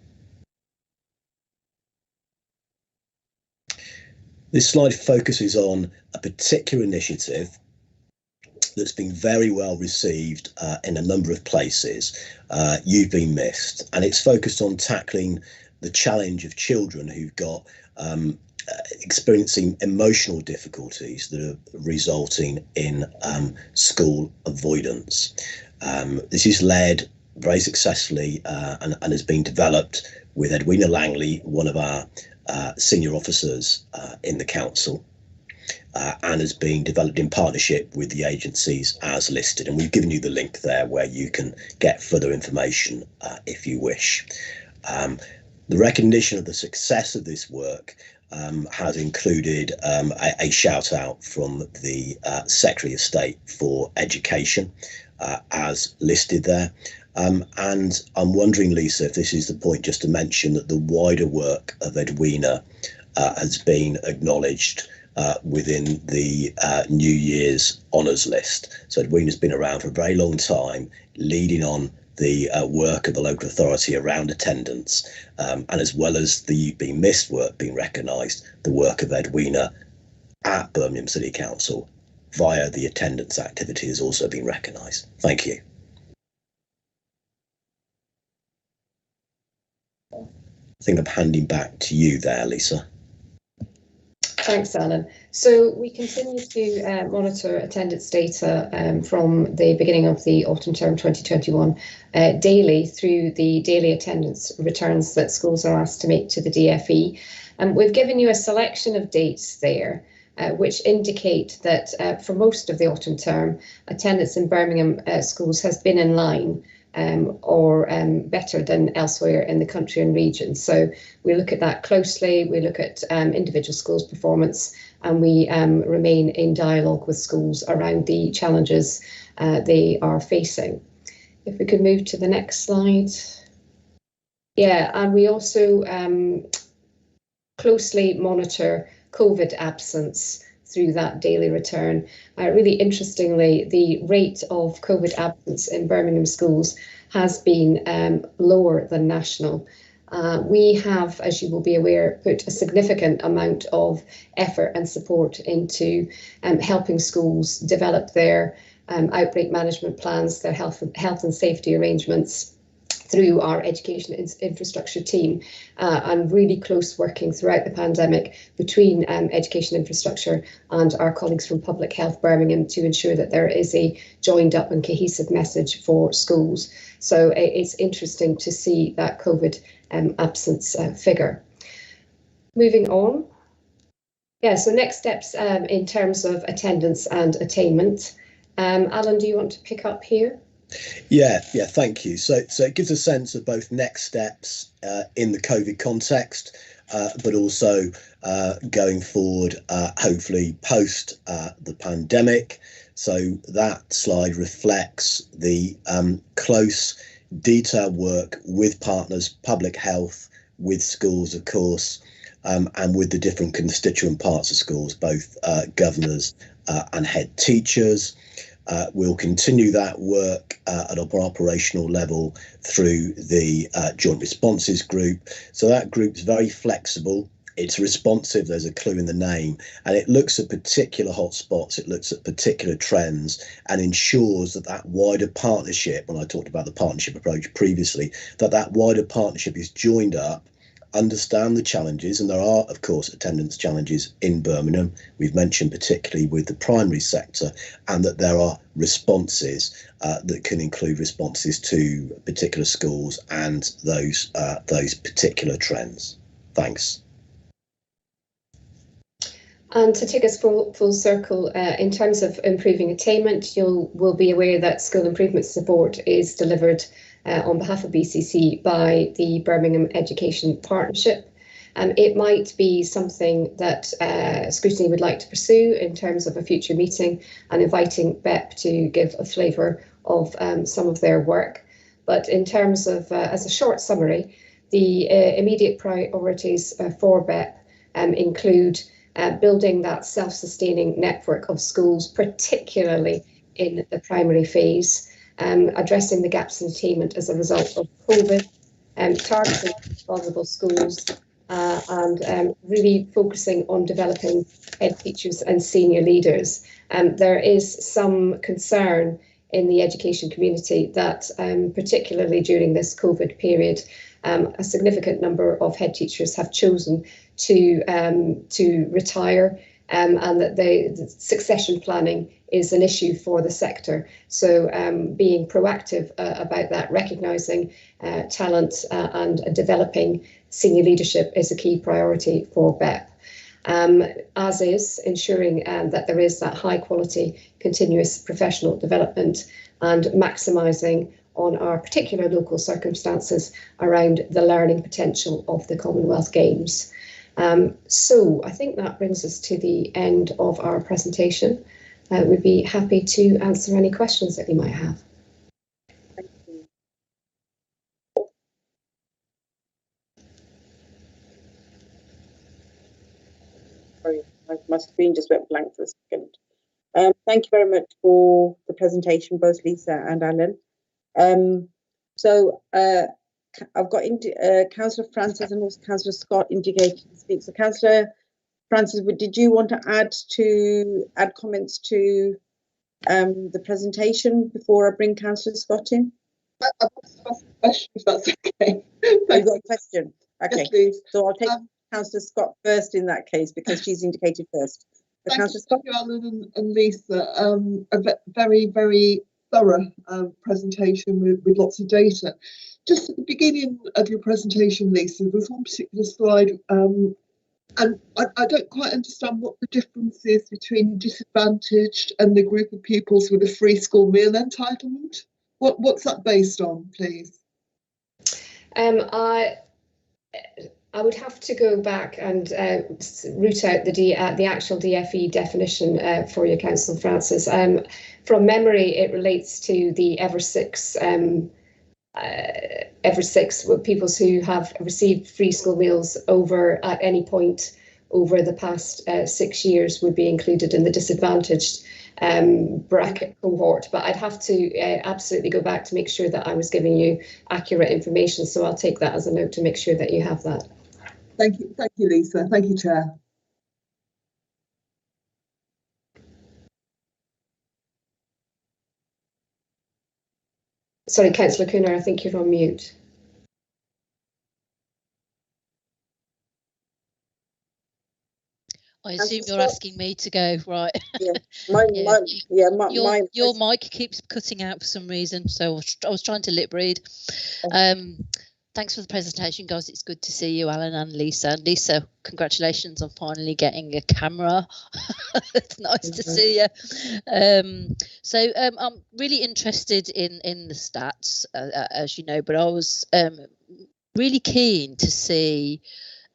This slide focuses on a particular initiative that's been very well received in a number of places. You've been missed, and it's focused on tackling the challenge of children who've got experiencing emotional difficulties that are resulting in school avoidance. This is led very successfully and has been developed with Edwina Langley, one of our senior officers in the council, and has been developed in partnership with the agencies as listed. And we've given you the link there where you can get further information if you wish. The recognition of the success of this work has included a shout out from the Secretary of State for Education as listed there. And I'm wondering, Lisa, if this is the point just to mention that the wider work of Edwina has been acknowledged within the New Year's honours list. So Edwina's been around for a very long time, leading on the work of the local authority around attendance, and as well as the You've Been Missed work being recognised, the work of Edwina at Birmingham City Council via the attendance activity has also been recognised. Thank you. I think I'm handing back to you there, Lisa. Thanks, Alan. So we continue to monitor attendance data from the beginning of the autumn term 2021 daily through the daily attendance returns that schools are asked to make to the DFE. And we've given you a selection of dates there, which indicate that for most of the autumn term, attendance in Birmingham schools has been in line or better than elsewhere in the country and region. So we look at that closely, we look at individual schools' performance, and we remain in dialogue with schools around the challenges they are facing. If we could move to the next slide. Yeah, and we also closely monitor COVID absence through that daily return. Really interestingly, the rate of COVID absence in Birmingham schools has been lower than national. We have, as you will be aware, put a significant amount of effort and support into helping schools develop their outbreak management plans, their health and safety arrangements through our education infrastructure team, and really close working throughout the pandemic between education infrastructure and our colleagues from Public Health Birmingham to ensure that there is a joined up and cohesive message for schools. So it's interesting to see that COVID absence figure. Moving on. Yeah, so next steps in terms of attendance and attainment. Alan, do you want to pick up here? Yeah, thank you. So it gives a sense of both next steps in the COVID context, but also going forward, hopefully post the pandemic. So that slide reflects the close, detailed work with partners, public health, with schools, of course, and with the different constituent parts of schools, both governors and head teachers. We'll continue that work at an operational level through the Joint Responses Group. So that group's very flexible. It's responsive, there's a clue in the name, and it looks at particular hotspots, it looks at particular trends, and ensures that that wider partnership, when I talked about the partnership approach previously, that wider partnership is joined up, understand the challenges, and there are, of course, attendance challenges in Birmingham. We've mentioned particularly with the primary sector, and that there are responses that can include responses to particular schools and those particular trends. Thanks. And to take us full circle, in terms of improving attainment, will be aware that school improvement support is delivered on behalf of BCC by the Birmingham Education Partnership. It might be something that Scrutiny would like to pursue in terms of a future meeting and inviting BEP to give a flavour of some of their work. But in terms of, as a short summary, the immediate priorities for BEP include building that self-sustaining network of schools, particularly in the primary phase, addressing the gaps in attainment as a result of COVID, targeting vulnerable schools, and really focusing on developing head teachers and senior leaders. There is some concern in the education community that, particularly during this COVID period, a significant number of head teachers have chosen to retire, and that the succession planning is an issue for the sector. So being proactive about that, recognising talent and developing senior leadership is a key priority for BEP. As is ensuring that there is that high quality continuous professional development and maximising on our particular local circumstances around the learning potential of the Commonwealth Games. So I think that brings us to the end of our presentation. We'd be happy to answer any questions that you might have. Thank you. Sorry, my screen just went blank for a second. Thank you very much for the presentation, both Lisa and Alan. I've got Councillor Francis and also Councillor Scott indicated to speak. So Councillor Francis, did you want to add comments to the presentation before I bring Councillor Scott in? I've got a question, if that's okay. You've got a question? Okay, yes, so I'll take Councillor Scott first in that case, because she's indicated first. So Councillor Scott. Thank you, Alan and Lisa. A very, very thorough presentation with lots of data. Just at the beginning of your presentation, Lisa, there's one particular slide, and I don't quite understand what the difference is between disadvantaged and the group of pupils with a free school meal entitlement. What's that based on, please? I would have to go back and root out the actual DFE definition for you, Councillor Francis. From memory, it relates to the ever six pupils who have received free school meals at any point over the past 6 years would be included in the disadvantaged bracket cohort. But I'd have to absolutely go back to make sure that I was giving you accurate information. So I'll take that as a note to make sure that you have that. Thank you, Lisa. Thank you, Chair. Sorry, Councillor Cooner, I think you're on mute. I assume you're asking me to go, right? Yeah, your mic keeps cutting out for some reason, so I was trying to lip read. Thanks for the presentation, guys. It's good to see you, Alan and Lisa. And Lisa, congratulations on finally getting a camera. It's nice to see you. I'm really interested in the stats, as you know, but I was really keen to see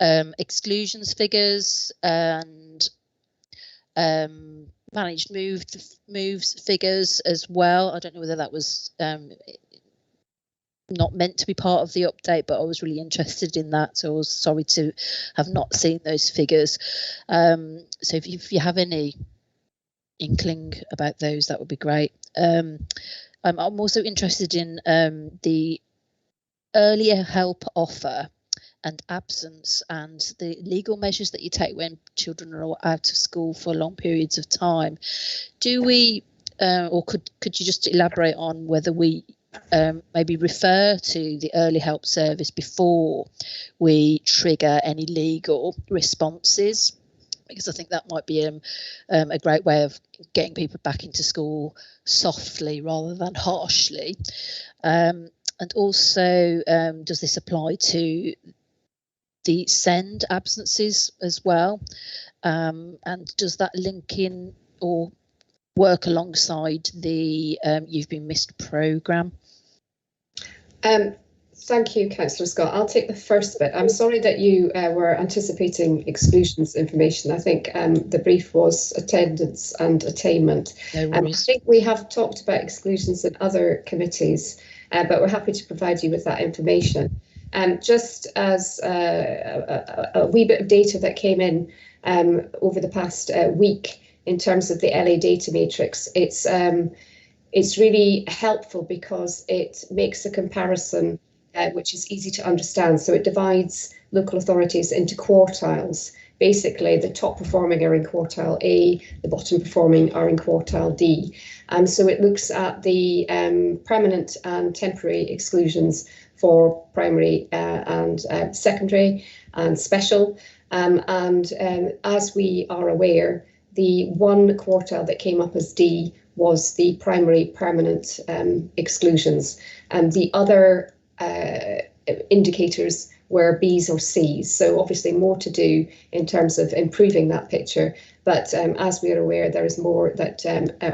exclusions figures and managed moves figures as well. I don't know whether that was not meant to be part of the update, but I was really interested in that, so I was sorry to have not seen those figures. So if you have any inkling about those, that would be great. I'm also interested in the earlier help offer and absence and the legal measures that you take when children are out of school for long periods of time. Do we, or could you just elaborate on whether we maybe refer to the early help service before we trigger any legal responses? Because I think that might be a great way of getting people back into school softly rather than harshly. And also, does this apply to the SEND absences as well? And does that link in or work alongside the You've Been Missed programme? Thank you, Councillor Scott. I'll take the first bit. I'm sorry that you were anticipating exclusions information. I think the brief was attendance and attainment. I think we have talked about exclusions in other committees, but we're happy to provide you with that information. Just as a wee bit of data that came in over the past week in terms of the LA data matrix, it's really helpful because it makes a comparison which is easy to understand. So it divides local authorities into quartiles. Basically, the top performing are in quartile A, the bottom performing are in quartile D. So it looks at the permanent and temporary exclusions for primary and secondary and special. As we are aware, the one quartile that came up as D was the primary permanent exclusions, and the other indicators were B's or C's. So obviously more to do in terms of improving that picture. But as we are aware, there is more that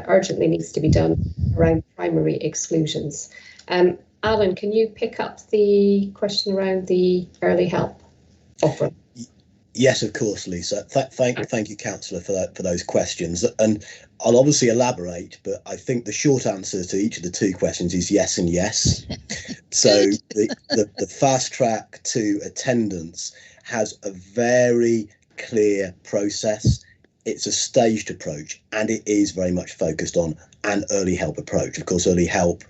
urgently needs to be done around primary exclusions. Alan, can you pick up the question around the early help offer? Yes, of course, Lisa. Thank you, Councillor, for those questions. And I'll obviously elaborate, but I think the short answer to each of the two questions is yes and yes. So the fast track to attendance has a very clear process. It's a staged approach, and it is very much focused on an early help approach. Of course, early help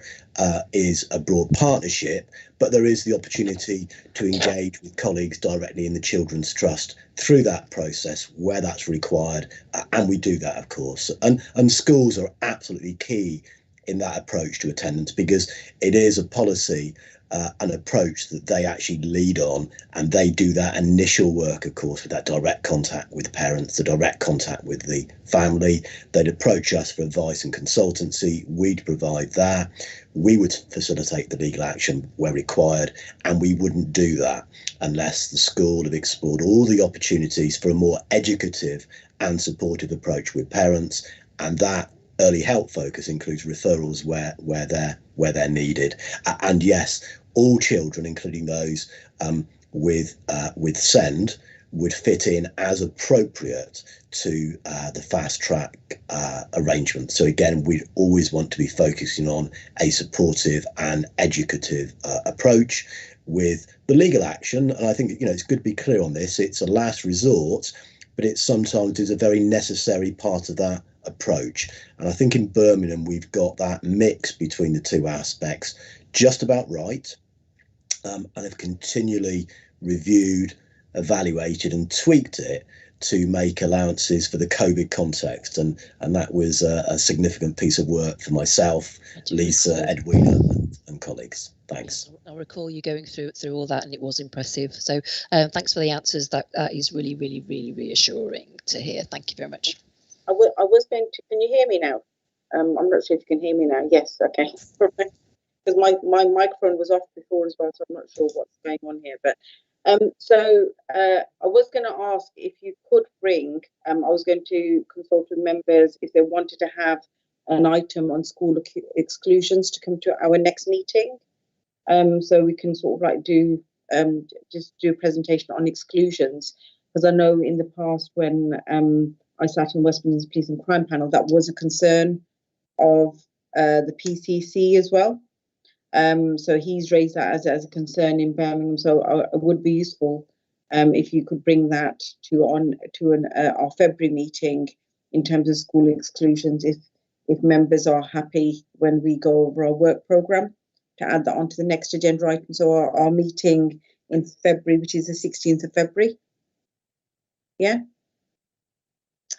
is a broad partnership, but there is the opportunity to engage with colleagues directly in the Children's Trust through that process where that's required, and we do that, of course. And schools are absolutely key in that approach to attendance, because it is a policy, an approach that they actually lead on, and they do that initial work, of course, with that direct contact with parents, the direct contact with the family. They'd approach us for advice and consultancy. We'd provide that. We would facilitate the legal action where required, and we wouldn't do that unless the school have explored all the opportunities for a more educative and supportive approach with parents, and that early help focus includes referrals where they're needed. And yes, all children, including those with SEND, would fit in as appropriate to the fast track arrangement. So again, we'd always want to be focusing on a supportive and educative approach with the legal action. And I think, it's good to be clear on this. It's a last resort, but it sometimes is a very necessary part of that approach. And I think in Birmingham we've got that mix between the two aspects just about right, and have continually reviewed, evaluated and tweaked it to make allowances for the COVID context, and that was a significant piece of work for myself, Lisa, Edwina and colleagues. Thanks. I recall you going through all that, and it was impressive. So thanks for the answers. That is really reassuring to hear. Thank you very much. I was going to, can you hear me now? I'm not sure if you can hear me now. Yes, okay. Because my microphone was off before as well, so I'm not sure what's going on here. But I was going to ask if you could bring, I was going to consult with members if they wanted to have an item on school exclusions to come to our next meeting. So we can sort of like do just do a presentation on exclusions, because I know in the past when I sat in West Midlands Police and Crime Panel, that was a concern of the PCC as well. So he's raised that as a concern in Birmingham. So it would be useful if you could bring that to our February meeting in terms of school exclusions, if members are happy when we go over our work programme, to add that onto the next agenda item. So our meeting in February, which is the 16th of February. Yeah.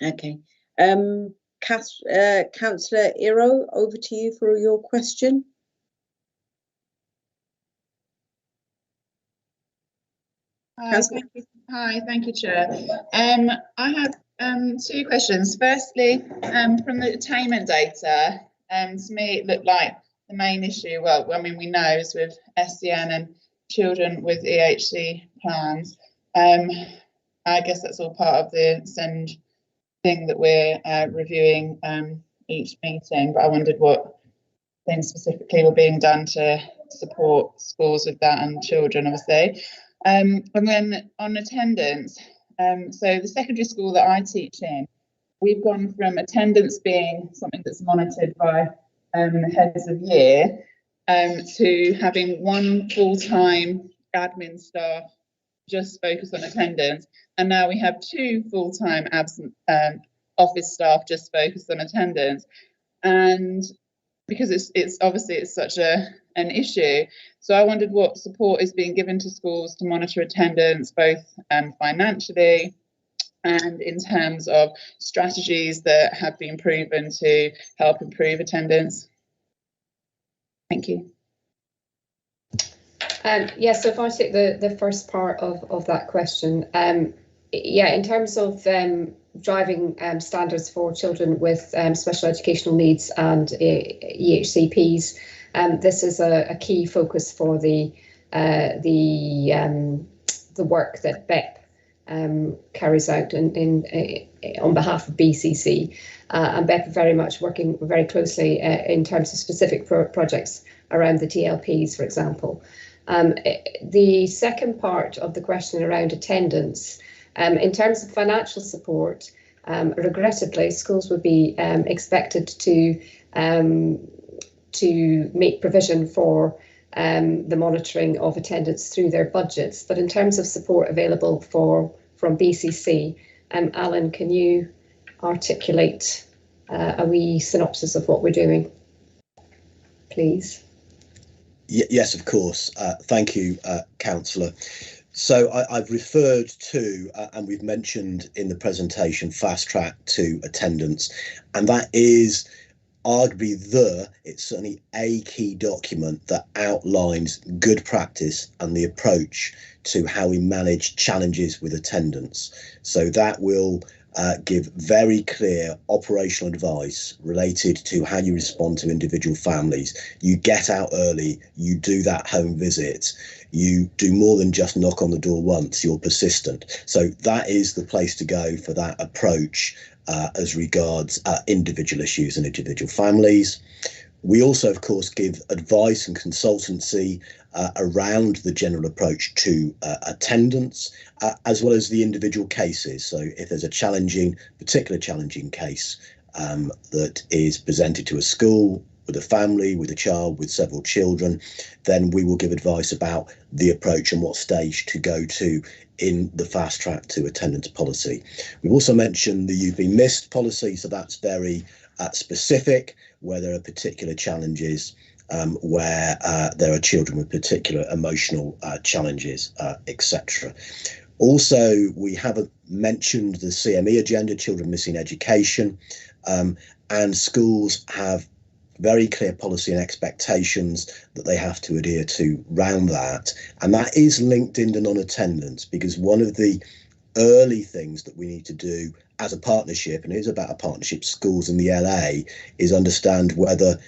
Okay. Councillor Iro, over to you for your question. Hi, thank you, Chair. I have two questions. Firstly, from the attainment data, to me it looked like the main issue, well, I mean, we know is with SCN and children with EHC plans. I guess that's all part of the SEND thing that we're reviewing each meeting, but I wondered what things specifically were being done to support schools with that and children, obviously. And then on attendance, so the secondary school that I teach in, we've gone from attendance being something that's monitored by the heads of year to having one full-time admin staff just focused on attendance, and now we have two full-time absent office staff just focused on attendance. And because it's obviously it's such an issue, so I wondered what support is being given to schools to monitor attendance, both financially and in terms of strategies that have been proven to help improve attendance. Thank you. Yeah, so if I take the first part of that question, yeah, in terms of driving standards for children with special educational needs and EHCPs, this is a key focus for the work that BEP carries out on behalf of BCC, and BEP are very much working very closely in terms of specific projects around the TLPs, for example. The second part of the question around attendance, in terms of financial support, regrettably, schools would be expected to make provision for the monitoring of attendance through their budgets. But in terms of support available from BCC, Alan, can you articulate a wee synopsis of what we're doing, please? Yes, of course. Thank you, Councillor. So I've referred to, and we've mentioned in the presentation, Fast Track to Attendance, and that is arguably it's certainly a key document that outlines good practice and the approach to how we manage challenges with attendance. So that will give very clear operational advice related to how you respond to individual families. You get out early, you do that home visit, you do more than just knock on the door once, you're persistent. So that is the place to go for that approach as regards individual issues and individual families. We also, of course, give advice and consultancy around the general approach to attendance, as well as the individual cases. So if there's a particular challenging case that is presented to a school, with a family, with a child, with several children, then we will give advice about the approach and what stage to go to in the Fast Track to Attendance policy. We've also mentioned the You've Been Missed policy, so that's very specific, where there are particular challenges, where there are children with particular emotional challenges, etc. Also, we haven't mentioned the CME agenda, Children Missing Education, and schools have very clear policy and expectations that they have to adhere to around that. And that is linked into non-attendance, because one of the early things that we need to do as a partnership, and it is about a partnership, schools and the LA, is understand whether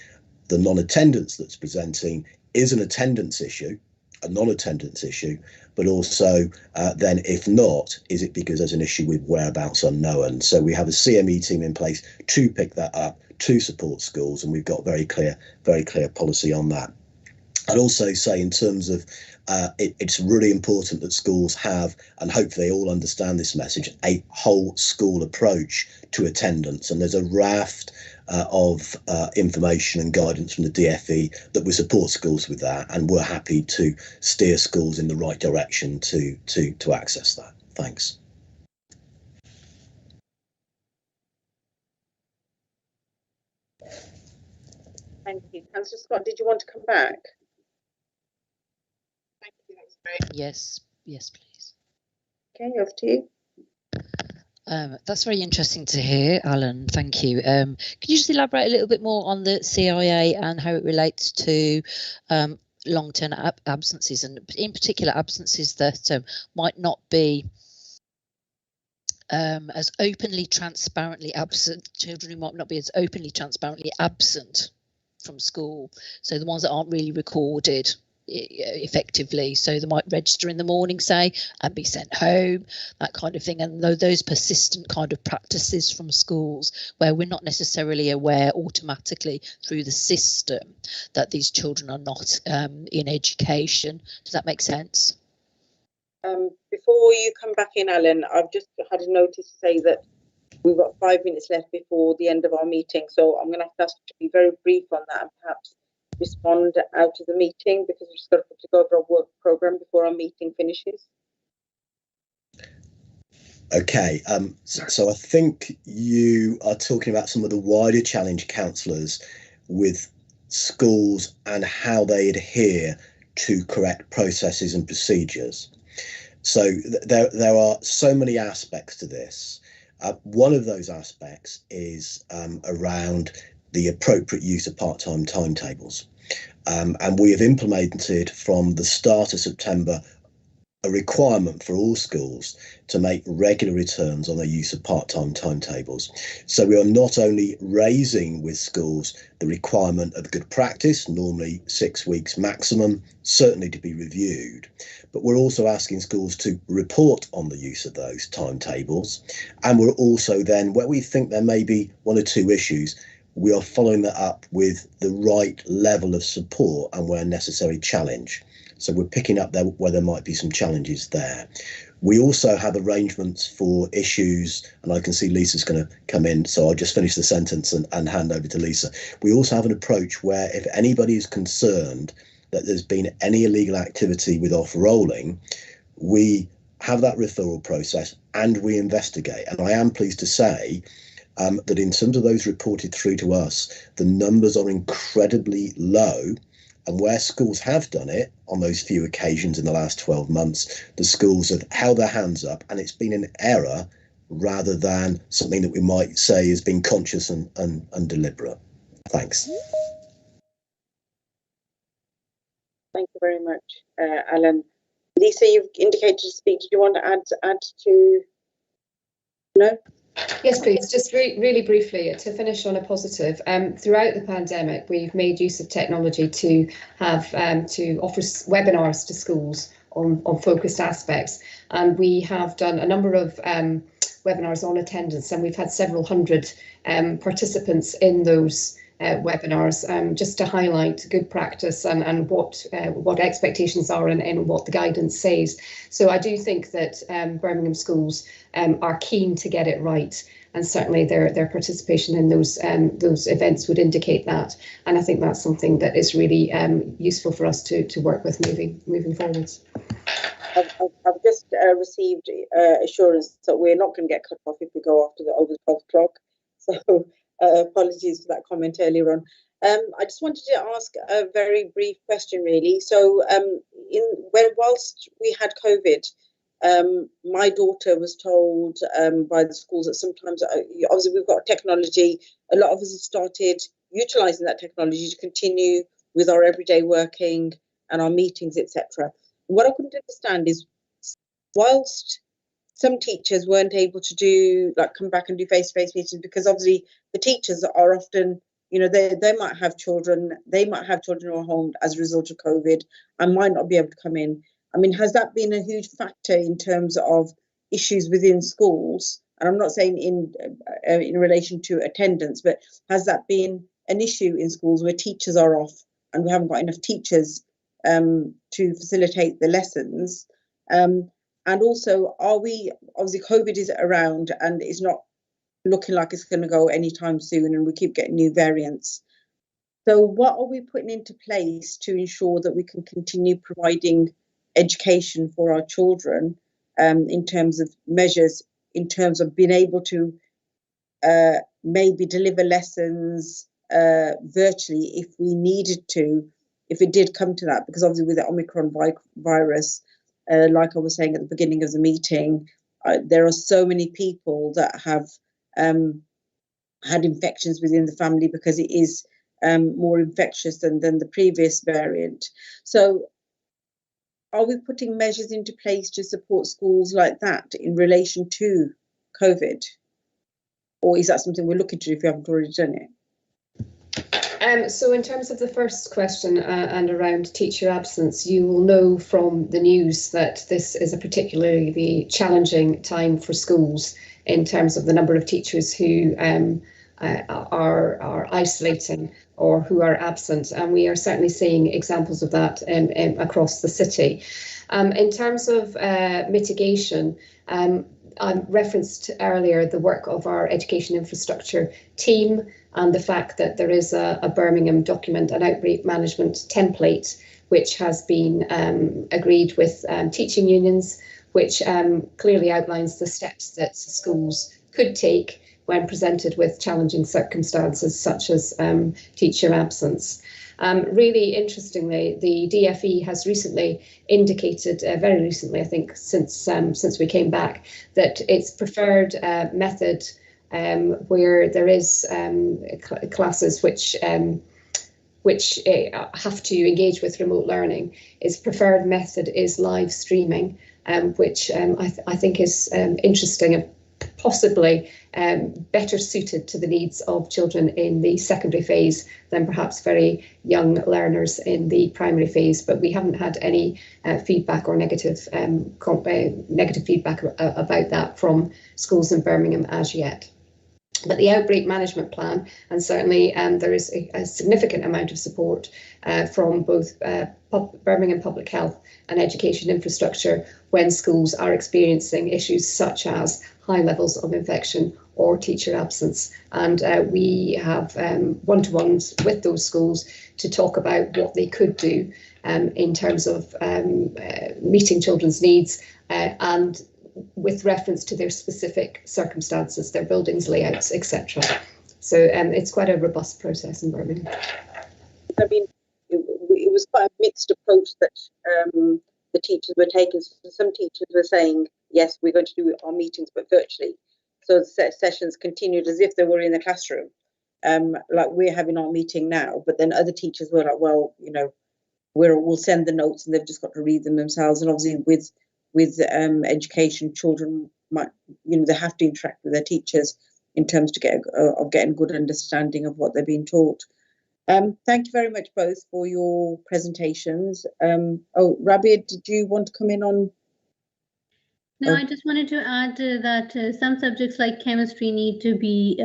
the non-attendance that's presenting is an attendance issue, a non-attendance issue, but also then if not, is it because there's an issue with whereabouts unknown? So we have a CME team in place to pick that up, to support schools, and we've got very clear policy on that. I'd also say in terms of it's really important that schools have, and hopefully they all understand this message, a whole school approach to attendance. And there's a raft of information and guidance from the DfE that will support schools with that, and we're happy to steer schools in the right direction to access that. Thanks. Thank you. Councillor Scott, did you want to come back? Thank you, that was great. Yes, please. Okay, off to you. That's very interesting to hear, Alan. Thank you. Could you just elaborate a little bit more on the CIA and how it relates to long-term absences, and in particular absences that might not be as openly, transparently absent, children who might not be as openly, transparently absent from school, so the ones that aren't really recorded effectively, so they might register in the morning, say, and be sent home, that kind of thing. And those persistent kind of practices from schools where we're not necessarily aware automatically through the system that these children are not in education. Does that make sense? Before you come back in, Alan, I've just had a notice to say that we've got 5 minutes left before the end of our meeting, so I'm going to have to ask you to be very brief on that and perhaps respond out of the meeting, because we've just got to go over our work programme before our meeting finishes. Okay, so I think you are talking about some of the wider challenge counsellors with schools and how they adhere to correct processes and procedures. So there are so many aspects to this. One of those aspects is around the appropriate use of part-time timetables. And we have implemented from the start of September a requirement for all schools to make regular returns on their use of part-time timetables. So we are not only raising with schools the requirement of good practice, normally 6 weeks maximum, certainly to be reviewed, but we're also asking schools to report on the use of those timetables. And we're also then, where we think there may be 1 or 2 issues, we are following that up with the right level of support and where necessary challenge. So we're picking up there where there might be some challenges there. We also have arrangements for issues, and I can see Lisa's going to come in, so I'll just finish the sentence and hand over to Lisa. We also have an approach where if anybody is concerned that there's been any illegal activity with off-rolling, we have that referral process and we investigate. And I am pleased to say that in terms of those reported through to us, the numbers are incredibly low. And where schools have done it on those few occasions in the last 12 months, the schools have held their hands up, and it's been an error rather than something that we might say has been conscious and deliberate. Thanks. Thank you very much, Alan. Lisa, you've indicated to speak. Did you want to add to? No? Yes, please. Just really briefly, to finish on a positive. Throughout the pandemic, we've made use of technology to have to offer webinars to schools on focused aspects, and we have done a number of webinars on attendance, and we've had several hundred participants in those webinars, just to highlight good practice and what expectations are and what the guidance says. So I do think that Birmingham schools are keen to get it right, and certainly their participation in those events would indicate that. And I think that's something that is really useful for us to work with moving forwards. I've just received assurance that we're not going to get cut off if we go after the over 12 o'clock. So apologies for that comment earlier on. I just wanted to ask a very brief question, really. So whilst we had COVID, my daughter was told by the schools that sometimes, obviously we've got technology, a lot of us have started utilising that technology to continue with our everyday working and our meetings, etc. What I couldn't understand is, whilst some teachers weren't able to come back and do face-to-face meetings, because obviously the teachers are often, they might have children, who are home as a result of COVID and might not be able to come in. I mean, has that been a huge factor in terms of issues within schools? And I'm not saying in relation to attendance, but has that been an issue in schools where teachers are off and we haven't got enough teachers to facilitate the lessons? And also, obviously COVID is around and it's not looking like it's going to go anytime soon, and we keep getting new variants. So what are we putting into place to ensure that we can continue providing education for our children, in terms of measures, in terms of being able to maybe deliver lessons virtually if we needed to, if it did come to that? Because obviously with the Omicron virus, like I was saying at the beginning of the meeting, there are so many people that have had infections within the family because it is more infectious than the previous variant. So are we putting measures into place to support schools like that in relation to COVID? Or is that something we're looking to do if we haven't already done it? So in terms of the first question and around teacher absence, you will know from the news that this is a particularly challenging time for schools in terms of the number of teachers who are isolating or who are absent, and we are certainly seeing examples of that across the city. In terms of mitigation, I referenced earlier the work of our education infrastructure team and the fact that there is a Birmingham document, an outbreak management template, which has been agreed with teaching unions, which clearly outlines the steps that schools could take when presented with challenging circumstances such as teacher absence. Really interestingly, the DFE has recently indicated, very recently, I think, since we came back, that its preferred method, where there is classes which have to engage with remote learning, its preferred method is live streaming, which I think is interesting and possibly better suited to the needs of children in the secondary phase than perhaps very young learners in the primary phase. But we haven't had any feedback or negative feedback about that from schools in Birmingham as yet. But the outbreak management plan, and certainly there is a significant amount of support from both Birmingham Public Health and education infrastructure when schools are experiencing issues such as high levels of infection or teacher absence. And we have one-to-ones with those schools to talk about what they could do in terms of meeting children's needs and with reference to their specific circumstances, their buildings, layouts, etc. So it's quite a robust process in Birmingham. I mean, it was quite a mixed approach that the teachers were taking. So some teachers were saying, yes, we're going to do our meetings, but virtually. So the sessions continued as if they were in the classroom, like we're having our meeting now. But then other teachers were like, well, you know, we'll send the notes and they've just got to read them themselves. And obviously with education, children might, you know, they have to interact with their teachers in terms of getting good understanding of what they're being taught. Thank you very much both for your presentations. Oh, Rabia, did you want to come in on? No, I just wanted to add that some subjects like chemistry need to be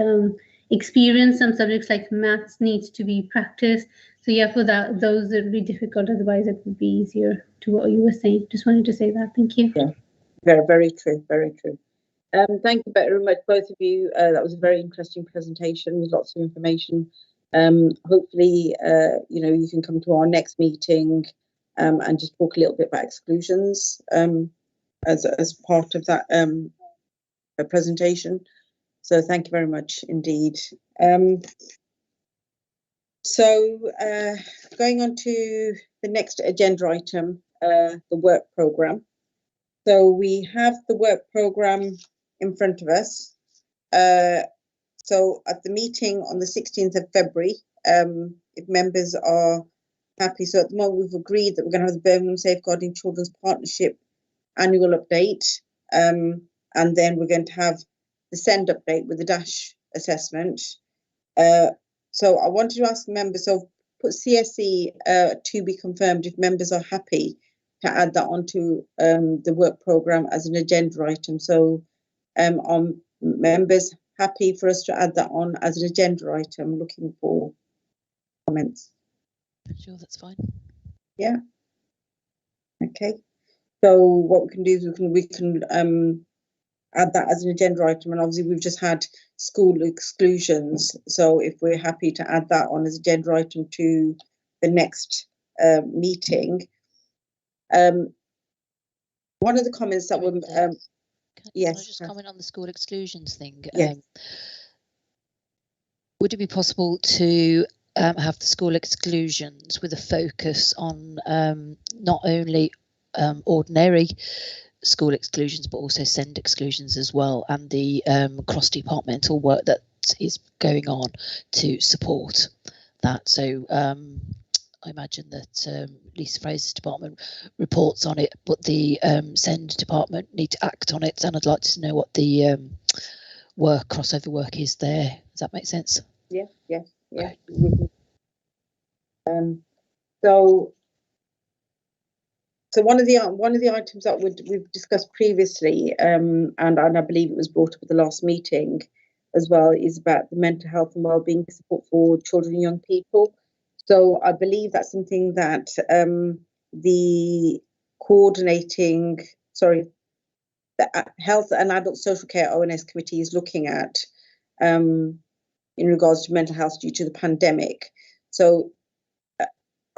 experienced, some subjects like maths needs to be practiced. So yeah, for that, those would be difficult. Otherwise, it would be easier to what you were saying. Just wanted to say that. Thank you. Yeah, very, very true. Very true. Thank you very much, both of you. That was a very interesting presentation with lots of information. Hopefully, you know, you can come to our next meeting and just talk a little bit about exclusions as part of that presentation. So thank you very much indeed. So going on to the next agenda item, the work programme. So we have the work programme in front of us. So at the meeting on the 16th of February, if members are happy, so at the moment we've agreed that we're going to have the Birmingham Safeguarding Children's Partnership annual update, and then we're going to have the SEND update with the DASH assessment. So I wanted to ask members, so put CSE to be confirmed if members are happy to add that onto the work programme as an agenda item. So are members happy for us to add that on as an agenda item? Looking for comments. Sure, that's fine. Yeah. Okay, so what we can do is we can add that as an agenda item, and obviously we've just had school exclusions, so if we're happy to add that on as agenda item to the next meeting. One of the comments that were yes, can I just comment on the school exclusions thing? Yes. Would it be possible to have the school exclusions with a focus on not only ordinary school exclusions, but also SEND exclusions as well, and the cross-departmental work that is going on to support that? So I imagine that Lisa Fraser's department reports on it, but the SEND department need to act on it, and I'd like to know what the crossover work is there. Does that make sense? Yeah. Okay. So one of the items that we've discussed previously, and I believe it was brought up at the last meeting as well, is about the mental health and wellbeing support for children and young people. So I believe that's something that the Health and Adult Social Care ONS committee is looking at in regards to mental health due to the pandemic. So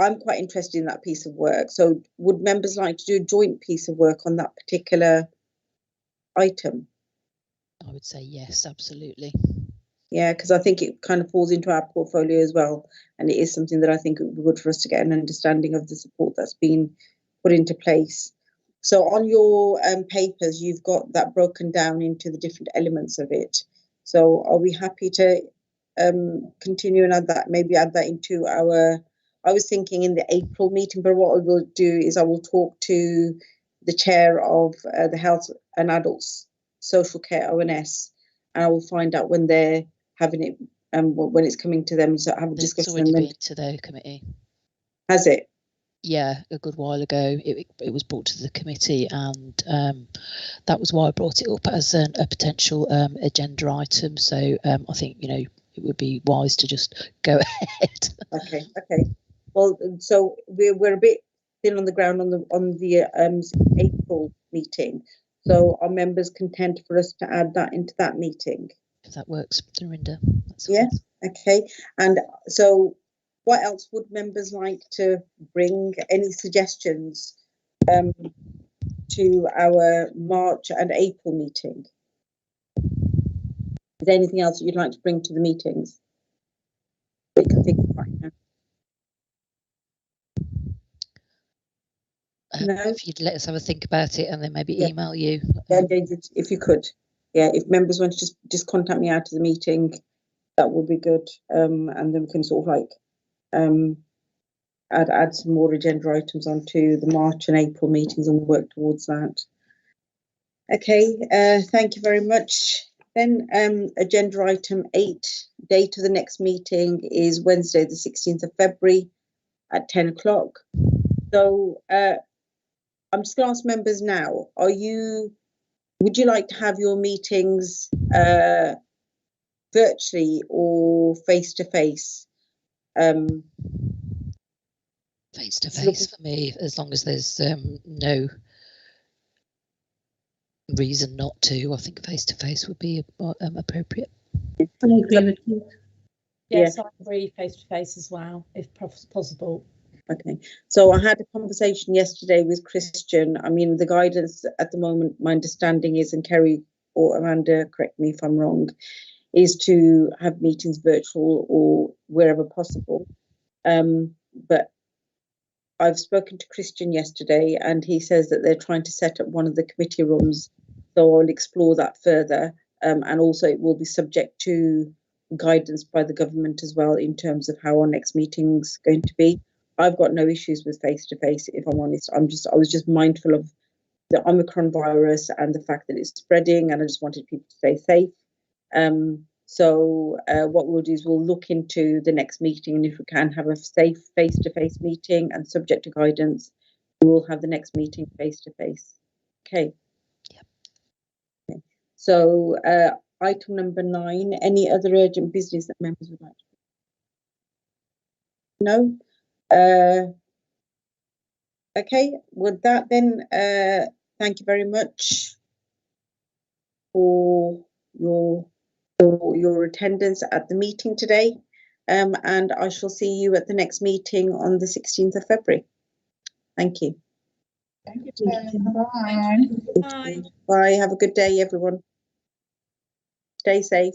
I'm quite interested in that piece of work. So would members like to do a joint piece of work on that particular item? I would say yes, absolutely. Yeah, because I think it kind of falls into our portfolio as well. And it is something that I think it would be good for us to get an understanding of the support that's been put into place. So on your papers, you've got that broken down into the different elements of it. So are we happy to continue and maybe add that into our, I was thinking in the April meeting, but what I will do is I will talk to the chair of the Health and Adults Social Care ONS, and I will find out when they're having it, when it's coming to them, so have a discussion. It's already been to their committee. Has it? Yeah, a good while ago. It was brought to the committee, and that was why I brought it up as a potential agenda item. So I think, it would be wise to just go ahead. Okay. Well, so we're a bit thin on the ground on the April meeting. So are members content for us to add that into that meeting? If that works, Dorinda. Yes. Okay. And so, what else would members like to bring? Any suggestions to our March and April meeting? Is there anything else you'd like to bring to the meetings? We can think of right now. No? If you'd let us have a think about it and then maybe email you. Yeah, if you could. Yeah, if members want to just contact me out of the meeting, that would be good. And then we can sort of like add some more agenda items onto the March and April meetings and work towards that. Okay, thank you very much. Then agenda item 8, date of the next meeting is Wednesday, the 16th of February at 10 o'clock. So I'm just going to ask members now, would you like to have your meetings virtually or face-to-face? Face-to-face for me, as long as there's no reason not to. I think face-to-face would be appropriate. I agree with you. Yes, I agree face-to-face as well, if possible. Okay, so I had a conversation yesterday with Christian. I mean, the guidance at the moment, my understanding is, and Kerry or Amanda, correct me if I'm wrong, is to have meetings virtual or wherever possible. But I've spoken to Christian yesterday, and he says that they're trying to set up one of the committee rooms. So I'll explore that further. And also it will be subject to guidance by the government as well in terms of how our next meeting's going to be. I've got no issues with face-to-face, if I'm honest. I was just mindful of the Omicron virus and the fact that it's spreading, and I just wanted people to stay safe. So what we'll do is we'll look into the next meeting, and if we can have a safe face-to-face meeting and subject to guidance, we will have the next meeting face-to-face. Okay. Yep. Okay. So item number 9, any other urgent business that members would like to? No? Okay, with that then, thank you very much for your attendance at the meeting today. And I shall see you at the next meeting on the 16th of February. Thank you. Thank you. Bye. Bye. Bye. Have a good day, everyone. Stay safe.